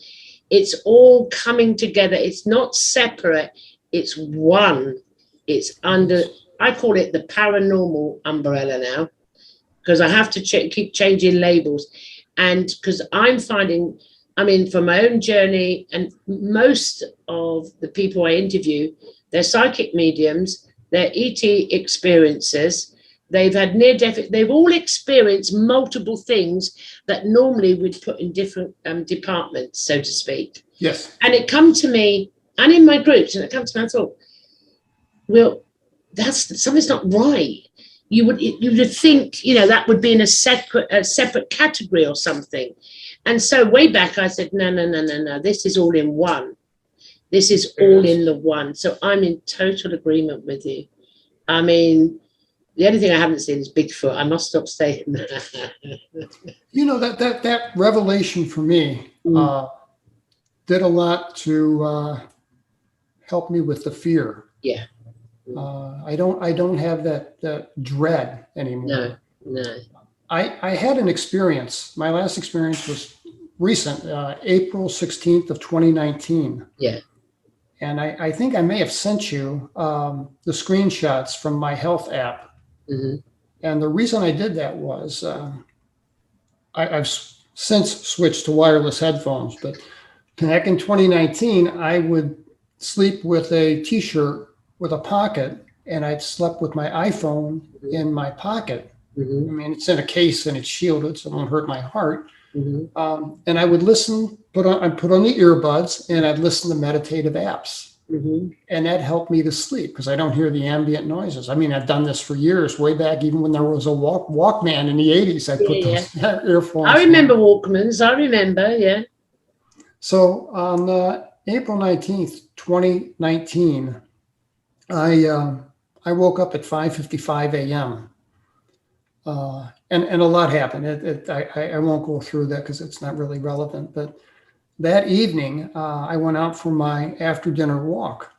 It's all coming together. It's not separate. It's one. It's under, I call it the paranormal umbrella now, because I have to keep changing labels. And because I'm finding, from my own journey, and most of the people I interview, they're psychic mediums, they're ET experiences, they've had near-death, they've all experienced multiple things that normally we'd put in different departments, so to speak. Yes. And it come to me, and in my groups, and it comes to me, I thought, well, something's not right. You would think, that would be in a separate category or something. And so way back, I said, no. This is all in one. This is all in the one. So I'm in total agreement with you. The only thing I haven't seen is Bigfoot. I must stop saying that. That revelation for me did a lot to help me with the fear. Yeah. I don't have that dread anymore. No. I had an experience. My last experience was recent, April 16th of 2019. Yeah. And I think I may have sent you the screenshots from my health app. Mm-hmm. And the reason I did that was I've since switched to wireless headphones, but back in 2019, I would sleep with a T-shirt with a pocket, and I'd slept with my iPhone in my pocket. Mm-hmm. It's in a case and it's shielded, so it won't hurt my heart. Mm-hmm. And I would put on the earbuds, and I'd listen to meditative apps. Mm-hmm. And that helped me to sleep because I don't hear the ambient noises. I've done this for years, way back, even when there was a Walkman in the 80s. I put those earphones I remember Walkmans. Yeah. So on April 19th, 2019, I woke up at 5:55 a.m. And a lot happened. I won't go through that because it's not really relevant. But that evening, I went out for my after dinner walk.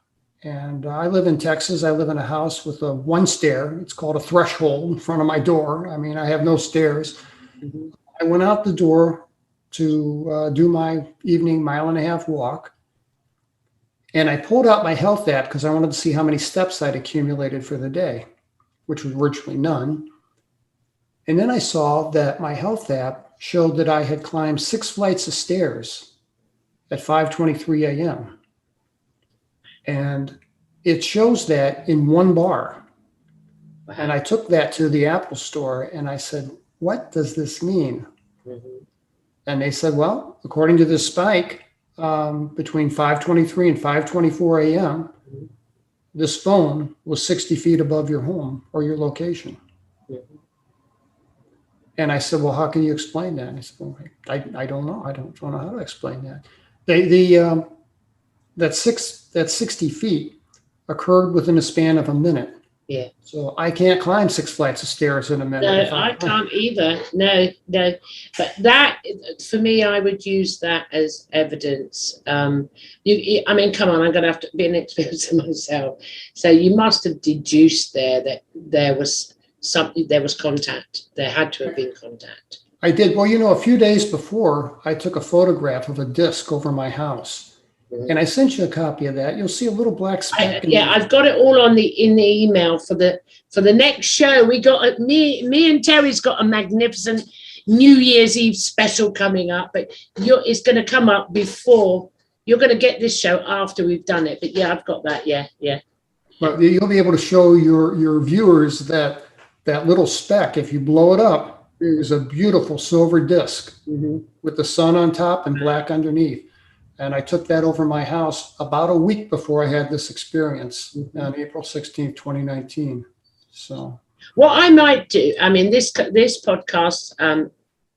And I live in Texas. I live in a house with a one stair. It's called a threshold in front of my door. I have no stairs. Mm-hmm. I went out the door to do my evening 1.5 mile walk. And I pulled out my health app because I wanted to see how many steps I'd accumulated for the day, which was virtually none. And then I saw that my health app showed that I had climbed 6 flights of stairs at 5:23 a.m. And it shows that in one bar. Wow. And I took that to the Apple store and I said, what does this mean? Mm-hmm. And they said, well, according to this spike, between 5:23 and 5:24 a.m., mm-hmm. this phone was 60 feet above your home or your location. Mm-hmm. And I said, well, how can you explain that? And I said, well, I don't know. I don't know how to explain that. That 60 feet occurred within a span of a minute. Yeah. So I can't climb 6 flights of stairs in a minute. No, I can't either. No. But that, for me, I would use that as evidence. Come on, I'm going to have to be an experiencer myself. So you must have deduced there that there was contact. There had to have been contact. I did. Well, a few days before, I took a photograph of a disc over my house. And I sent you a copy of that. You'll see a little black speck. I've got it all in the email for the next show. We got me and Terry's got a magnificent New Year's Eve special coming up, but it's going to come up before. You're going to get this show after we've done it. But yeah, I've got that. Yeah. But you'll be able to show your viewers that little speck, if you blow it up, is a beautiful silver disc with the sun on top and black underneath. And I took that over my house about a week before I had this experience on April 16th, 2019. So what I might do, I mean, this podcast,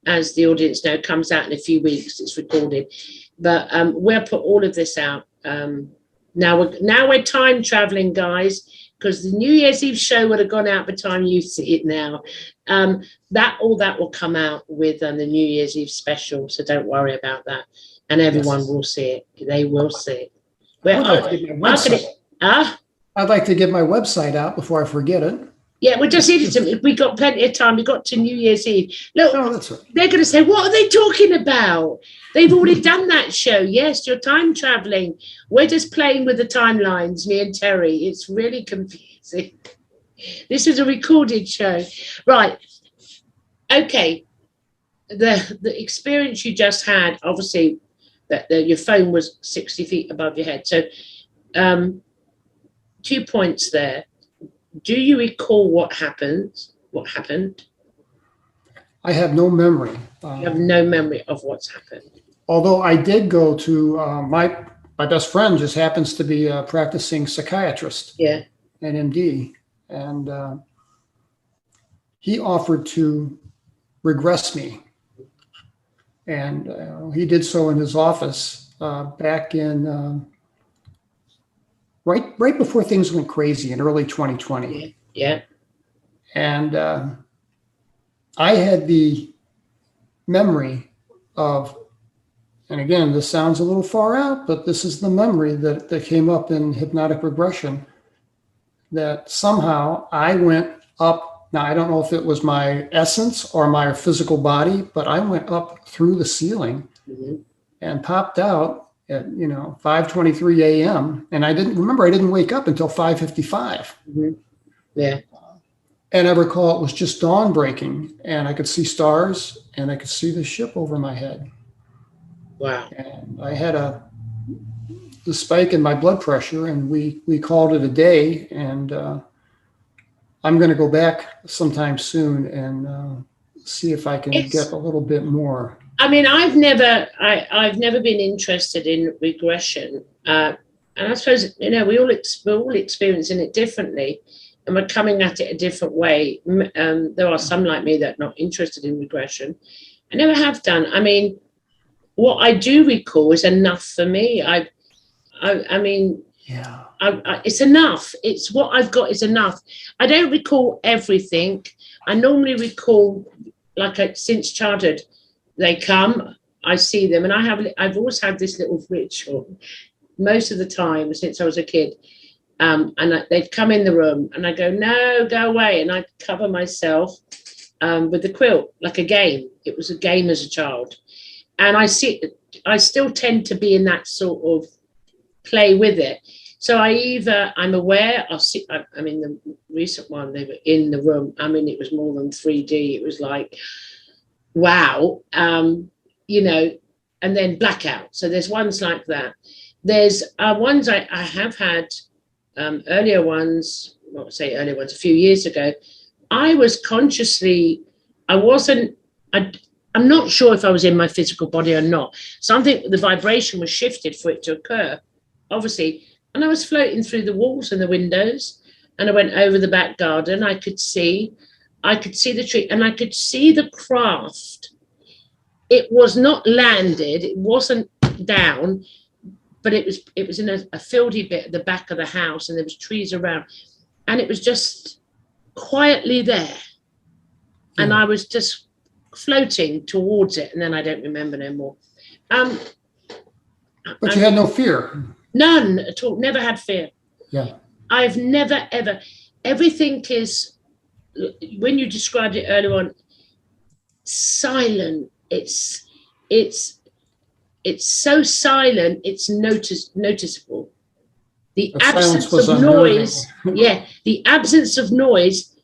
as the audience know, comes out in a few weeks. It's recorded, but we'll put all of this out. Now we're time traveling, guys, because the New Year's Eve show would have gone out by the time you see it now. That will come out with the New Year's Eve special, so don't worry about that. And everyone will see it. They will see it. Well, I'd like to get my website out before I forget it. Yeah, we'll just we got plenty of time. We got to New Year's Eve. Look, that's right. They're going to say, what are they talking about? They've already done that show. Yes, you're time traveling. We're just playing with the timelines, me and Terry. It's really confusing. This is a recorded show. Right. Okay. The experience you just had, obviously, that your phone was 60 feet above your head. So 2 points there. Do you recall what happened? I have no memory. You have no memory of what's happened. Although I did go to my best friend just happens to be a practicing psychiatrist. Yeah. An MD. And he offered to regress me. And he did so in his office back in right before things went crazy in early 2020. Yeah. And I had the memory of, and again, this sounds a little far out, but this is the memory that came up in hypnotic regression, that somehow I went up. Now, I don't know if it was my essence or my physical body, but I went up through the ceiling and popped out at 5:23 a.m. And I didn't wake up until 5:55. Yeah. And I recall it was just dawn breaking, and I could see stars, and I could see the ship over my head. Wow. And I had the spike in my blood pressure, and we called it a day. And I'm going to go back sometime soon and see if I can get a little bit more. I mean, I've never been interested in regression, and I suppose we're all experiencing it differently, and we're coming at it a different way. There are some like me that are not interested in regression. I never have done. I mean, what I do recall is enough for me. I mean. Yeah. It's enough. It's what I've got is enough. I don't recall everything. I normally recall, since childhood, they come, I see them, and I've always had this little ritual most of the time since I was a kid. And they'd come in the room, and I go, no, go away, and I cover myself with the quilt like a game. It was a game as a child, and I still tend to be in that sort of play with it. So I'm aware. I mean, the recent one, they were in the room. I mean, it was more than 3D. It was like, wow, and then blackout. So there's ones like that. There's ones I have had earlier ones, a few years ago. I was consciously, I'm not sure if I was in my physical body or not. Something, the vibration was shifted for it to occur, obviously. And I was floating through the walls and the windows, and I went over the back garden. I could see the tree, and I could see the craft. It was not landed, it wasn't down, but it was in a fieldy bit at the back of the house, and there was trees around, and it was just quietly there. And I was just floating towards it, and then I don't remember no more. But you had no fear. None at all. Never had fear. Yeah. I've never, ever. Everything is, when you described it earlier on, silent. It's it's so silent, it's noticeable. The absence was of unnerving. noise, yeah, the absence of noise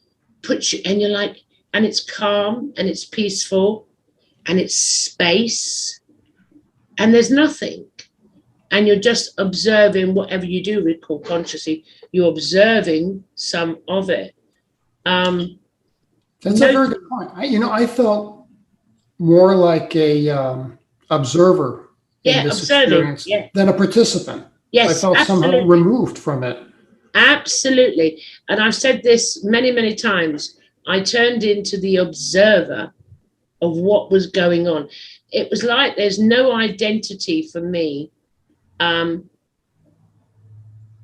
puts you, and you're like, and it's calm and it's peaceful and it's space and there's nothing. And you're just observing whatever you do recall consciously, you're observing some of it. That's a very good point. I felt more like a observer in this experience than a participant. Yes, I felt somehow removed from it. Absolutely. And I've said this many, many times. I turned into the observer of what was going on. It was like there's no identity for me.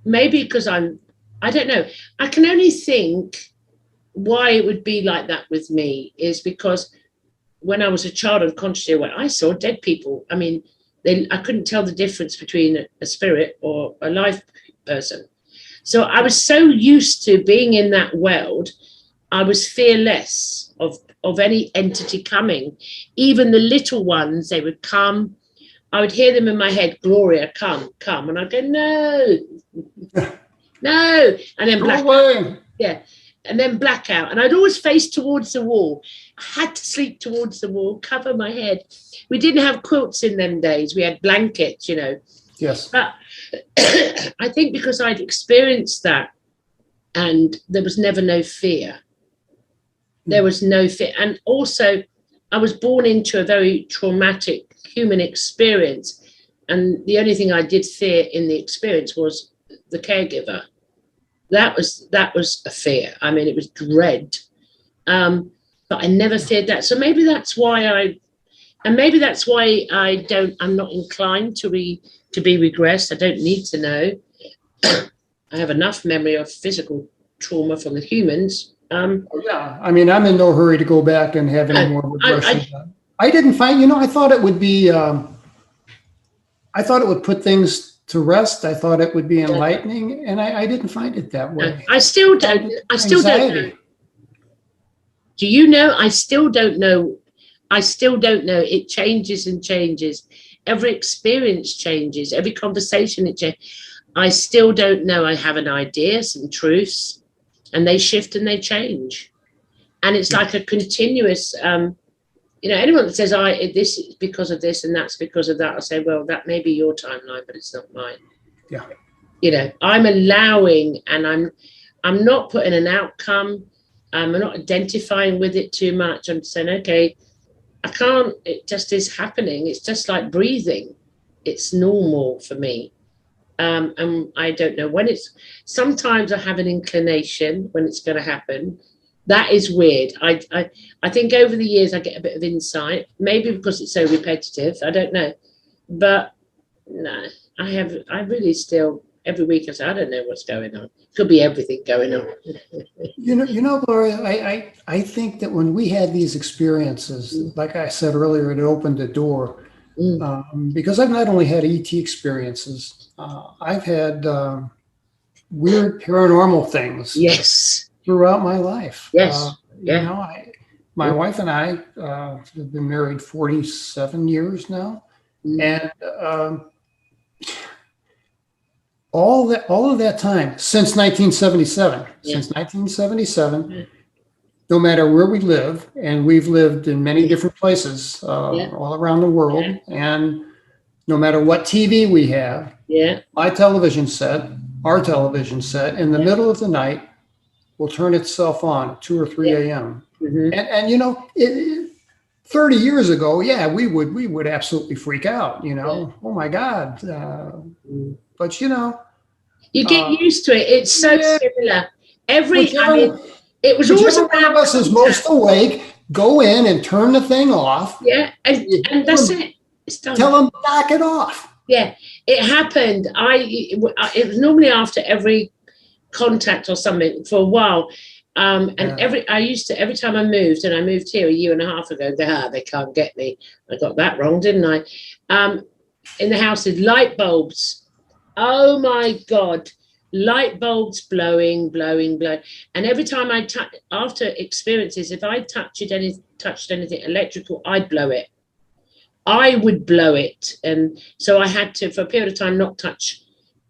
Maybe because I don't know. I can only think why it would be like that with me is because when I was a child unconsciously aware, I saw dead people. I mean, I couldn't tell the difference between a spirit or a live person. So I was so used to being in that world, I was fearless of any entity coming. Even the little ones, they would come. I would hear them in my head, Gloria, come. And I'd go, no, no. And then blackout. Yeah. And then blackout. And I'd always face towards the wall. I had to sleep towards the wall, cover my head. We didn't have quilts in them days. We had blankets, Yes. But I think because I'd experienced that and there was never no fear. There was no fear. And also I was born into a very traumatic human experience. And the only thing I did fear in the experience was the caregiver. That was a fear. I mean, it was dread. But I never feared that. So maybe that's why I'm not inclined to be regressed. I don't need to know. I have enough memory of physical trauma from the humans. Yeah, I mean, I'm in no hurry to go back and have any more regression. I didn't find, I thought it would be, I thought it would put things to rest. I thought it would be enlightening, and I didn't find it that way. I still don't know. Do you know? I still don't know. It changes and changes. Every experience changes. Every conversation it changes. I still don't know. I have an idea, some truths, and they shift and they change. And it's like a continuous, anyone that says, this is because of this and that's because of that, I say, well, that may be your timeline, but it's not mine. Yeah. I'm allowing, and I'm not putting an outcome. I'm not identifying with it too much. I'm saying, okay, I can't, it just is happening. It's just like breathing. It's normal for me. And I don't know when sometimes I have an inclination when it's going to happen. That is weird. I think over the years I get a bit of insight, maybe because it's so repetitive. I don't know. But no, I really still, every week I say, I don't know what's going on. Could be everything going on. Gloria, I think that when we had these experiences, like I said earlier, it opened the door. Because I've not only had ET experiences, I've had weird paranormal things. Yes. Throughout my life. Yes. My wife and I have been married 47 years now. And all of that time since 1977, no matter where we live, and we've lived in many different places all around the world, and no matter what TV we have, our television set, in the middle of the night will turn itself on at 2 or 3 a.m. And 30 years ago, we would absolutely freak out, oh my God. But you get used to it. It's so similar. It was always one of us is most awake, go in and turn the thing off. Yeah, and that's it. It's done. Tell them knock it off. Yeah, it happened. It was normally after every contact or something for a while. Every time I moved, and I moved here a year and a half ago, they can't get me. I got that wrong, didn't I? In the house is light bulbs. Oh my God. Light bulbs blowing. And every time after experiences, if I touched anything electrical, I'd blow it. I would blow it. And so I had to, for a period of time, not touch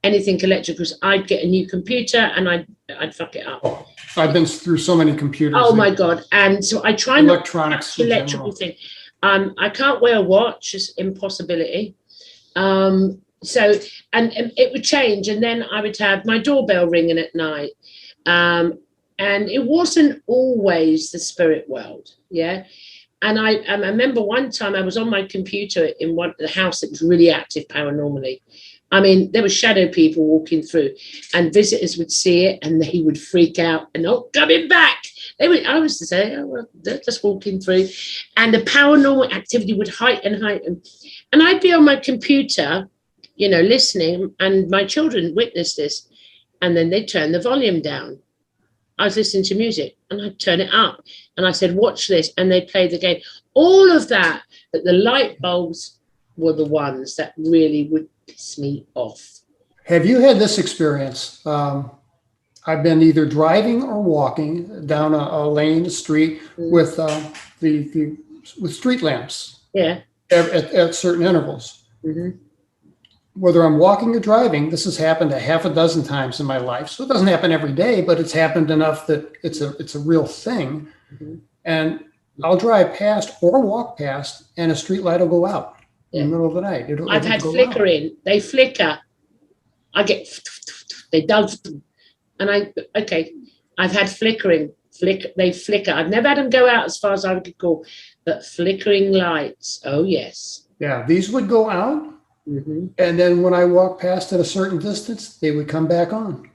anything electrical, because I'd get a new computer and I'd fuck it up. Oh, I've been through so many computers. Oh my God. And so I try not to touch electrical thing. I can't wear a watch, it's impossibility. So, and it would change. And then I would have my doorbell ringing at night. And it wasn't always the spirit world. Yeah. And I remember one time I was on my computer in the house that was really active paranormally. I mean, there were shadow people walking through, and visitors would see it and they would freak out and, oh, coming back. I was to say, oh, well, they're just walking through. And the paranormal activity would heighten. And I'd be on my computer, listening, and my children witnessed this. And then they'd turn the volume down. I was listening to music and I'd turn it up. And I said, watch this. And they'd play the game. All of that, but the light bulbs were the ones that really would piss me off. Have you had this experience? I've been either driving or walking down a lane, a street with with street lamps. Yeah. At certain intervals. Mm-hmm. Whether I'm walking or driving, this has happened a half a dozen times in my life. So it doesn't happen every day, but it's happened enough that it's a real thing. Mm-hmm. And I'll drive past or walk past, and a street light will go out in the middle of the night. I've had flickering. They flicker. They don't. And I've had flickering. They flicker. I've never had them go out as far as I could call, but flickering lights. Oh yes. Yeah, these would go out, and then when I walk past at a certain distance, they would come back on.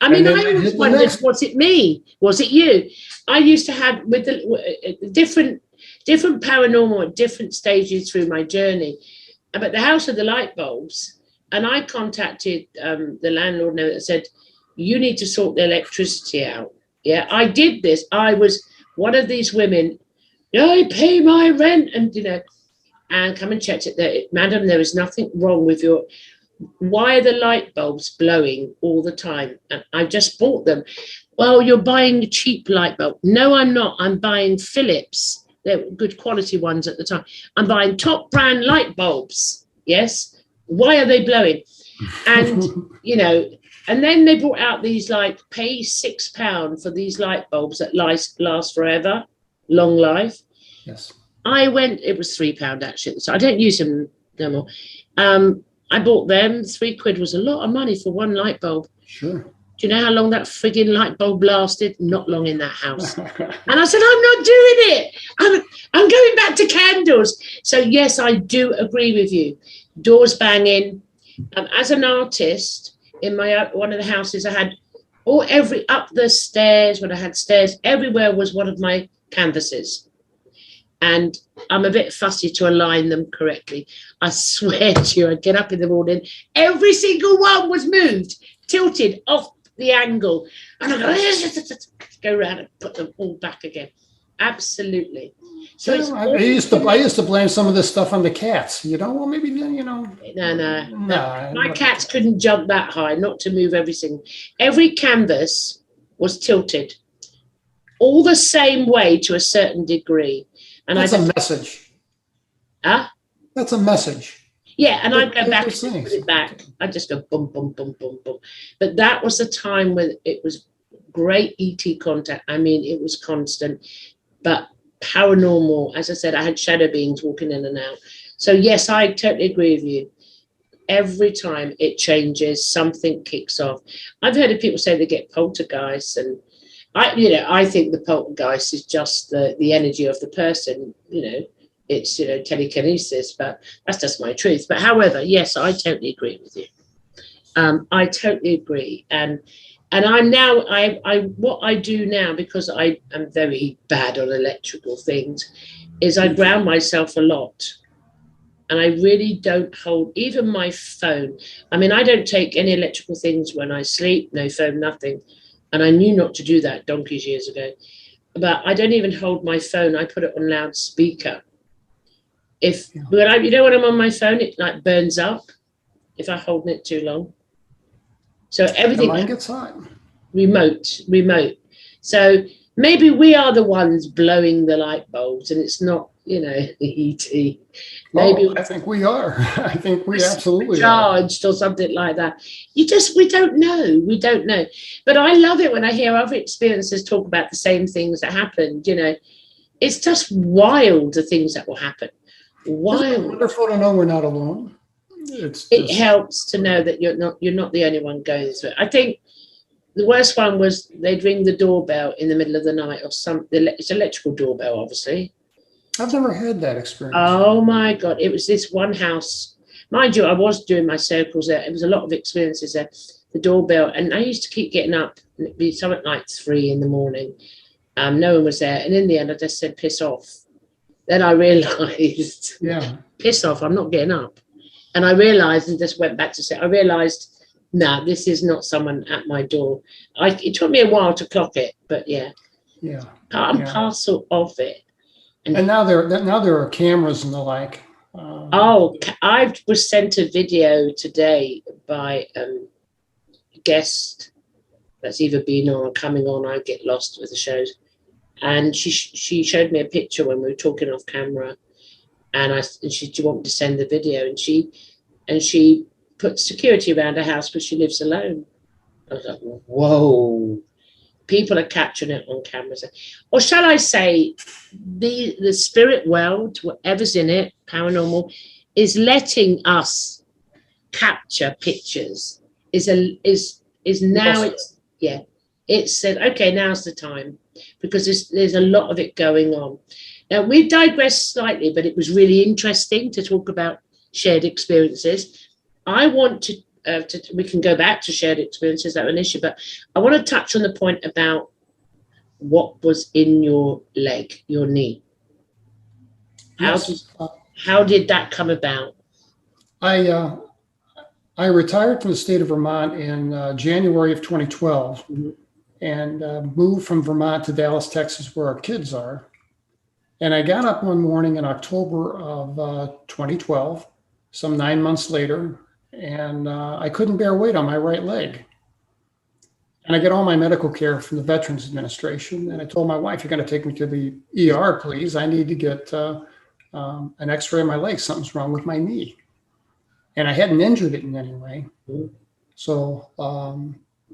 I mean, I always wondered, was it me? Was it you? I used to have with the different paranormal at different stages through my journey. But the house of the light bulbs, and I contacted the landlord and said, you need to sort the electricity out. Yeah, I did this. I was one of these women. I pay my rent, and come and checked it. Madam, there is nothing wrong with your. Why are the light bulbs blowing all the time? And I just bought them. Well, you're buying a cheap light bulb. No, I'm not. I'm buying Philips. They're good quality ones at the time. I'm buying top brand light bulbs. Yes. Why are they blowing? And, and then they brought out these pay £6 for these light bulbs that last forever, long life. Yes. It was £3 actually. So I don't use them no more. I bought them. £3 was a lot of money for one light bulb. Sure. Do you know how long that frigging light bulb lasted? Not long in that house. And I said, I'm not doing it. I'm going back to candles. So yes, I do agree with you. Doors banging. As an artist, in one of the houses, I had up the stairs, when I had stairs, everywhere was one of my canvases. And I'm a bit fussy to align them correctly. I swear to you, I'd get up in the morning, every single one was moved, tilted off the angle. And I'd go around and put them all back again. Absolutely. So I used to blame some of this stuff on the cats. Well, maybe No. My cats couldn't jump that high, not to move every canvas was tilted, all the same way to a certain degree. And that's a message. Huh? That's a message. Yeah, and I'd go back and put it back. I'd just go boom, boom, boom, boom, boom. But that was the time when it was great ET contact. I mean, it was constant. But paranormal, as I said, I had shadow beings walking in and out. So yes, I totally agree with you. Every time it changes, something kicks off. I've heard of people say they get poltergeists, and I think the poltergeist is just the energy of the person. It's telekinesis, but that's just my truth. But however, yes, I totally agree with you. I totally agree, and I'm now what I do now, because I am very bad on electrical things, is I ground myself a lot. And I really don't hold even my phone. I mean, I don't take any electrical things when I sleep, no phone, nothing. And I knew not to do that donkeys years ago. But I don't even hold my phone. I put it on loudspeaker. When I'm on my phone, it burns up if I hold it too long. So everything. The line gets hot. Remote. So maybe we are the ones blowing the light bulbs, and it's not, ET. Maybe Oh, I think we are. I think we absolutely are. charged or something like that. We don't know. We don't know. But I love it when I hear other experiences talk about the same things that happened. It's just wild, the things that will happen. Wild. It's wonderful to know we're not alone. It helps to know that you're not the only one going through it. I think the worst one was they'd ring the doorbell in the middle of the night, or it's electrical doorbell, obviously. I've never had that experience. Oh my God. It was this one house. Mind you, I was doing my circles there. It was a lot of experiences there. The doorbell, and I used to keep getting up, and it'd be something like 3 a.m. No one was there. And in the end, I just said, piss off. Then I realized, piss off, I'm not getting up. And I realized, and just went back to say, no, this is not someone at my door. It took me a while to clock it, but part and parcel of it. And now there are cameras and the like. I was sent a video today by a guest that's either been on or coming on. I get lost with the shows. And she showed me a picture when we were talking off camera. And she said, do you want me to send the video? And she put security around her house because she lives alone. I was like, whoa. People are capturing it on cameras. Or shall I say, the spirit world, whatever's in it, paranormal, is letting us capture pictures. It said, okay, now's the time, because there's a lot of it going on. Now, we digressed slightly, but it was really interesting to talk about shared experiences. I want to we can go back to shared experiences, that was an issue, but I want to touch on the point about what was in your leg, your knee. How did that come about? I retired from the state of Vermont in January of 2012, and moved from Vermont to Dallas, Texas, where our kids are. And I got up one morning in October of 2012, some 9 months later, and I couldn't bear weight on my right leg. And I get all my medical care from the Veterans Administration. And I told my wife, you're going to take me to the ER, please. I need to get an x-ray of my leg. Something's wrong with my knee. And I hadn't injured it in any way. So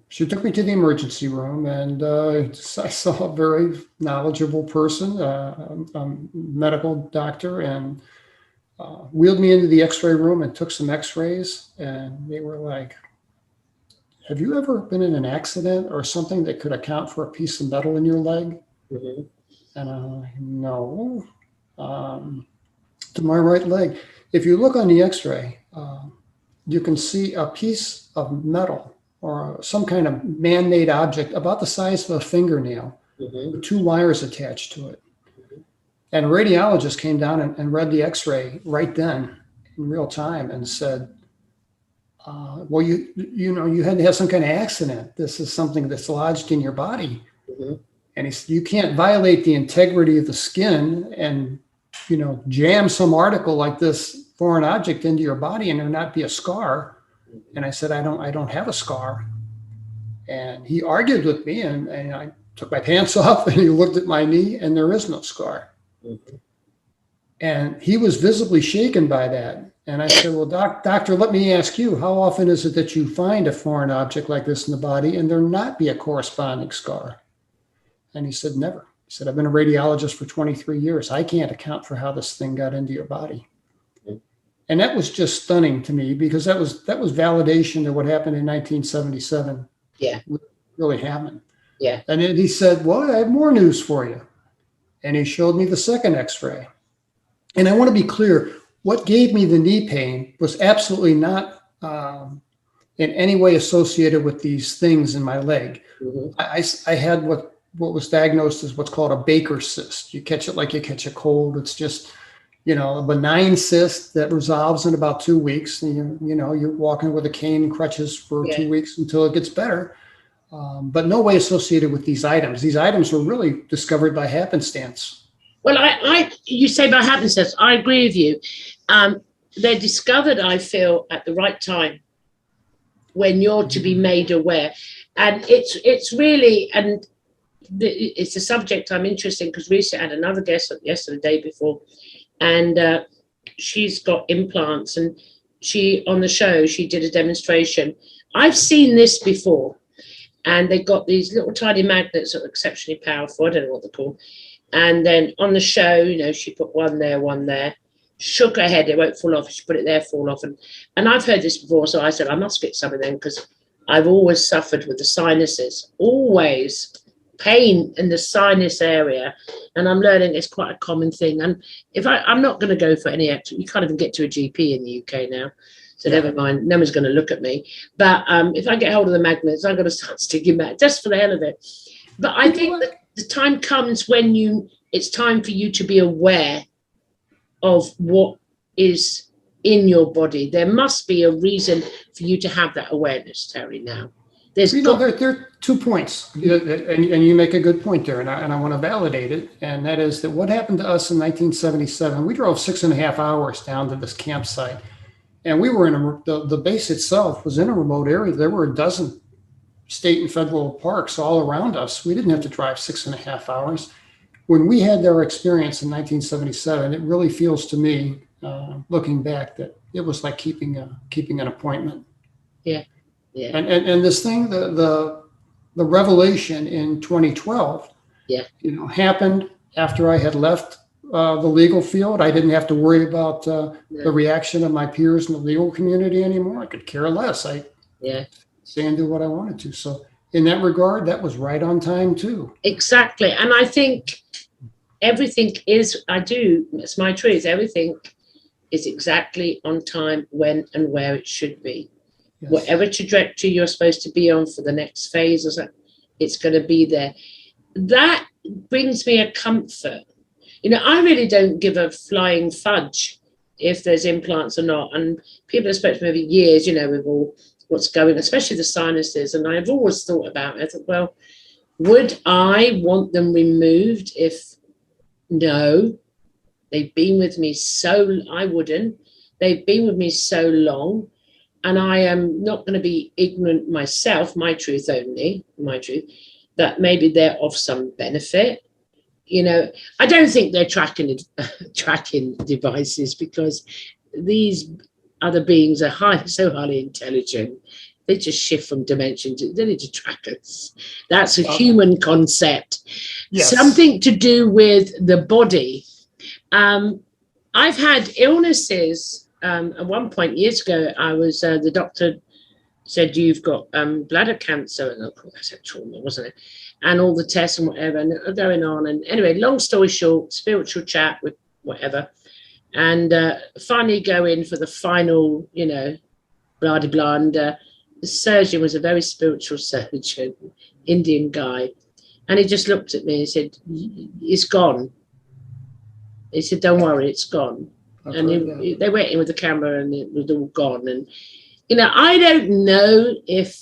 she took me to the emergency room, and I saw a very knowledgeable person, a medical doctor, and wheeled me into the x-ray room and took some x-rays. And they were like, have you ever been in an accident or something that could account for a piece of metal in your leg? And I'm like, no. To my right leg, if you look on the x-ray, you can see a piece of metal or some kind of man-made object about the size of a fingernail with 2 wires attached to it. And a radiologist came down and read the x-ray right then in real time and said, well, you had to have some kind of accident. This is something that's lodged in your body. And he said, you can't violate the integrity of the skin and, jam some article like this foreign object into your body and there not be a scar. And I said, I don't have a scar. And he argued with me, and I took my pants off, and he looked at my knee, and there is no scar. And he was visibly shaken by that. And I said, well, doctor, let me ask you, how often is it that you find a foreign object like this in the body and there not be a corresponding scar? And he said, never. He said, I've been a radiologist for 23 years. I can't account for how this thing got into your body. And that was just stunning to me, because that was validation of what happened in 1977. Yeah. Really happened. Yeah. And then he said, well, I have more news for you. And he showed me the second x-ray. And I want to be clear, what gave me the knee pain was absolutely not in any way associated with these things in my leg. I had what was diagnosed as what's called a Baker cyst. You catch it like you catch a cold. It's just, a benign cyst that resolves in about 2 weeks. And you're walking with a cane and crutches for 2 weeks until it gets better. But no way associated with these items. These items were really discovered by happenstance. Well, you say by happenstance, I agree with you. They're discovered, I feel, at the right time when you're to be made aware. And it's really, and it's a subject I'm interested in, because recently I had another guest yesterday, the day before, and she's got implants, and she, on the show, she did a demonstration. I've seen this before, and they got these little tiny magnets that are exceptionally powerful. I don't know what they're called. And then on the show, you know, she put one there, shook her head, it won't fall off. She put it there, fall off. And I've heard this before, so I said, I must get some of them, because I've always suffered with the sinuses, always pain in the sinus area. And I'm learning it's quite a common thing. And if I'm not going to go for any extra, you can't even get to a GP in the UK now. So never mind, no one's going to look at me. But if I get hold of the magnets, I'm going to start sticking back just for the hell of it. But I think that the time comes when it's time for you to be aware of what is in your body. There must be a reason for you to have that awareness, Terry, now. There are 2 points, and you make a good point there, and I want to validate it, and that is that what happened to us in 1977, we drove 6.5 hours down to this campsite, and we were in the base itself was in a remote area. There were a dozen state and federal parks all around us. We didn't have to drive 6.5 hours. When we had our experience in 1977, it really feels to me, looking back, that it was like keeping an appointment. Yeah, yeah. And this thing, the revelation in 2012, yeah, you know, happened after I had left the legal field. I didn't have to worry about the reaction of my peers in the legal community anymore. I could care less. I say and do what I wanted to. So in that regard, that was right on time too. Exactly. And I think everything is, it's my truth, everything is exactly on time, when and where it should be. Yes. Whatever trajectory you're supposed to be on for the next phase, or something, it's going to be there. That brings me a comfort. You know, I really don't give a flying fudge if there's implants or not. And people have spoken to me over years, you know, with all what's going, especially the sinuses. And I've always thought about it. I thought, well, would I want them removed if no? They've been with me I wouldn't. They've been with me so long, and I am not going to be ignorant myself, my truth, that maybe they're of some benefit. You know, I don't think they're tracking devices, because these other beings are so highly intelligent. They just shift from dimension to, they need to track us. That's a human concept. Yes. Something to do with the body. I've had illnesses. At one point years ago, I was, the doctor said, you've got bladder cancer. And of course, I said trauma, wasn't it? And all the tests and whatever, and are going on. And anyway, long story short, spiritual chat with whatever. And finally go in for the final, you know, blah, blah, blah. And the surgeon was a very spiritual surgeon, Indian guy. And he just looked at me and said, it's gone. He said, don't worry, it's gone. And they went in with the camera and it was all gone. And, you know, I don't know if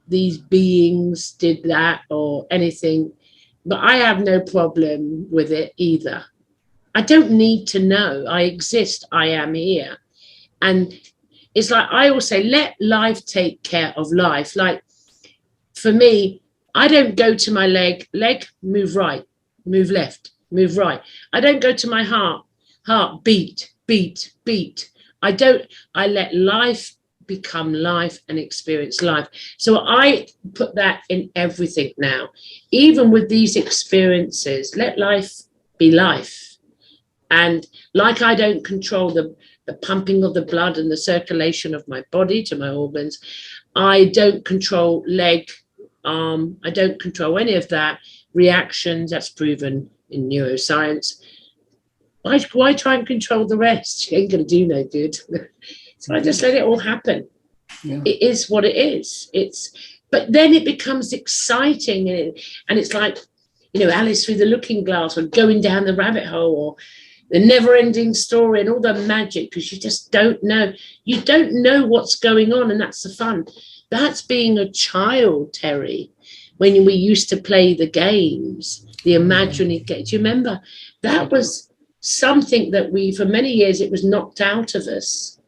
these beings did that or anything, but I have no problem with it either. I don't need to know. I exist. I am here. And it's like, I always say, let life take care of life. Like, for me, I don't go to my leg, move right, move left, move right. I don't go to my heart, beat. I let life become life and experience life. So I put that in everything now. Even with these experiences, let life be life. And like I don't control the pumping of the blood and the circulation of my body to my organs, I don't control leg, arm, I don't control any of that. Reactions, that's proven in neuroscience. Why try and control the rest? You ain't going to do no good. So I just let it all happen. Yeah. It is what it is. But then it becomes exciting, and it's like, you know, Alice through the looking glass, or going down the rabbit hole, or the never-ending story and all the magic, because you just don't know. You don't know what's going on, and that's the fun. That's being a child, Terry, when we used to play the games, the imaginary games. Do you remember? That was something that for many years, it was knocked out of us,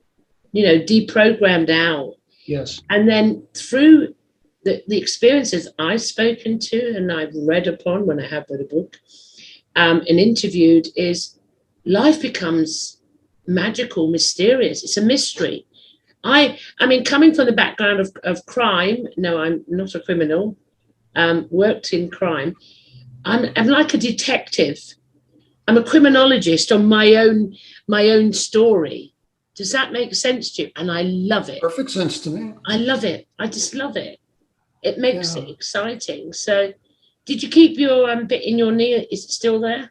you know, deprogrammed out. Yes. And then through the experiences I've spoken to and I've read upon when I have read a book and interviewed is life becomes magical, mysterious. It's a mystery. I mean, coming from the background of crime, no, I'm not a criminal, worked in crime. I'm like a detective. I'm a criminologist on my own story. Does that make sense to you? And I love it. Perfect sense to me. I love it. I just love it. It makes it exciting. So did you keep your bit in your knee? Is it still there?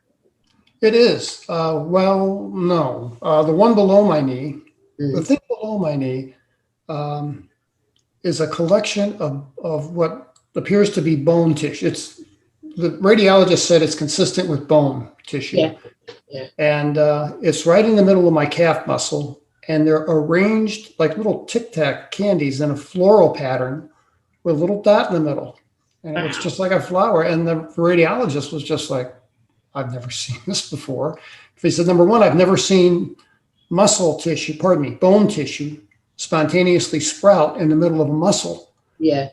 It is. Well, no. The one below my knee, the thing below my knee is a collection of what appears to be bone tissue. The radiologist said it's consistent with bone tissue. Yeah. Yeah. And it's right in the middle of my calf muscle. And they're arranged like little Tic Tac candies in a floral pattern with a little dot in the middle. And it's just like a flower. And the radiologist was just like, I've never seen this before. He said, number one, I've never seen bone tissue spontaneously sprout in the middle of a muscle. Yeah.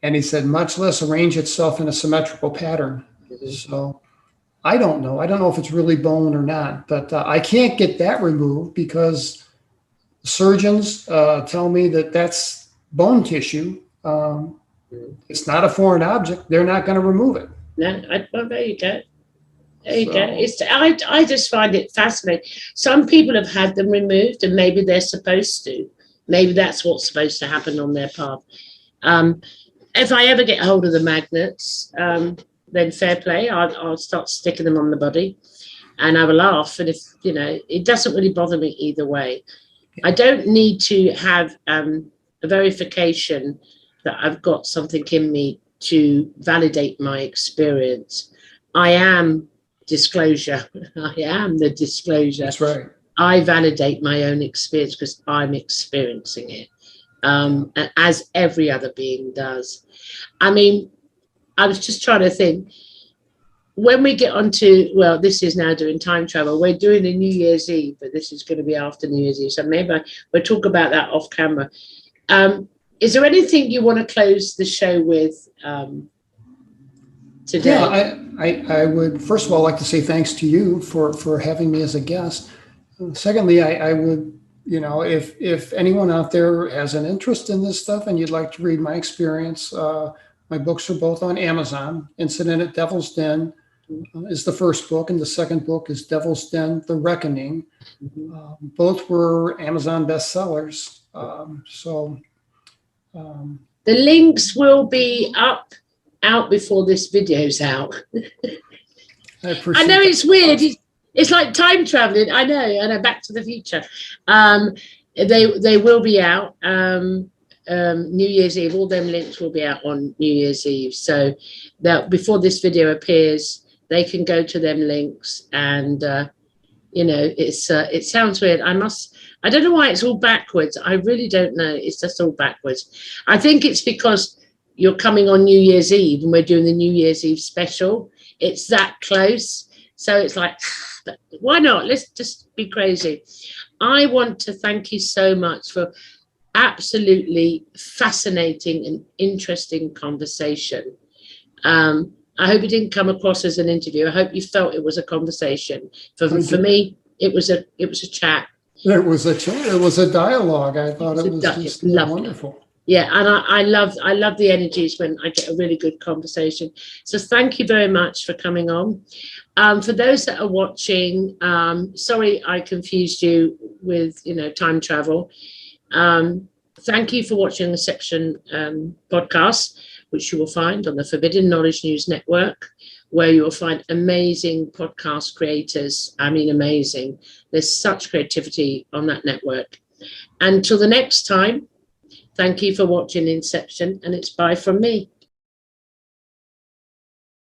And he said, much less arrange itself in a symmetrical pattern. So I don't know. I don't know if it's really bone or not, but I can't get that removed because surgeons tell me that that's bone tissue. It's not a foreign object. They're not going to remove it. No, well, there you go. There you go. I just find it fascinating. Some people have had them removed and maybe they're supposed to. Maybe that's what's supposed to happen on their path. If I ever get hold of the magnets, then fair play. I'll start sticking them on the body and have a laugh. And if, it doesn't really bother me either way. I don't need to have a verification that I've got something in me to validate my experience. I am disclosure. I am the disclosure. That's right. I validate my own experience because I'm experiencing it, as every other being does. I mean, I was just trying to think, when we get onto, well, this is now doing time travel. We're doing a New Year's Eve, but this is going to be after New Year's Eve. So maybe we'll talk about that off camera. Is there anything you want to close the show with today? Yeah, I would, first of all, like to say thanks to you for having me as a guest. Secondly, I would, if anyone out there has an interest in this stuff and you'd like to read my experience, my books are both on Amazon. Incident at Devil's Den is the first book, and the second book is Devil's Den, The Reckoning. Both were Amazon bestsellers. The links will be out before this video's out. I know it's weird. It's like time traveling. I know. Back to the Future. They will be out. New Year's Eve. All them links will be out on New Year's Eve. So that before this video appears, they can go to them links. And it sounds weird. I don't know why it's all backwards. I really don't know. It's just all backwards. I think it's because you're coming on New Year's Eve and we're doing the New Year's Eve special. It's that close. So it's like, why not? Let's just be crazy. I want to thank you so much for absolutely fascinating and interesting conversation. I hope it didn't come across as an interview. I hope you felt it was a conversation. For me, it was a chat. It was a chat. It was a dialogue. I thought it was just wonderful. Yeah, and I love the energies when I get a really good conversation. So thank you very much for coming on. For those that are watching, sorry I confused you with time travel. Thank you for watching the Section podcast, which you will find on the Forbidden Knowledge News Network, where you will find amazing podcast creators. I mean, amazing. There's such creativity on that network. Until the next time, thank you for watching Inception, and it's bye from me.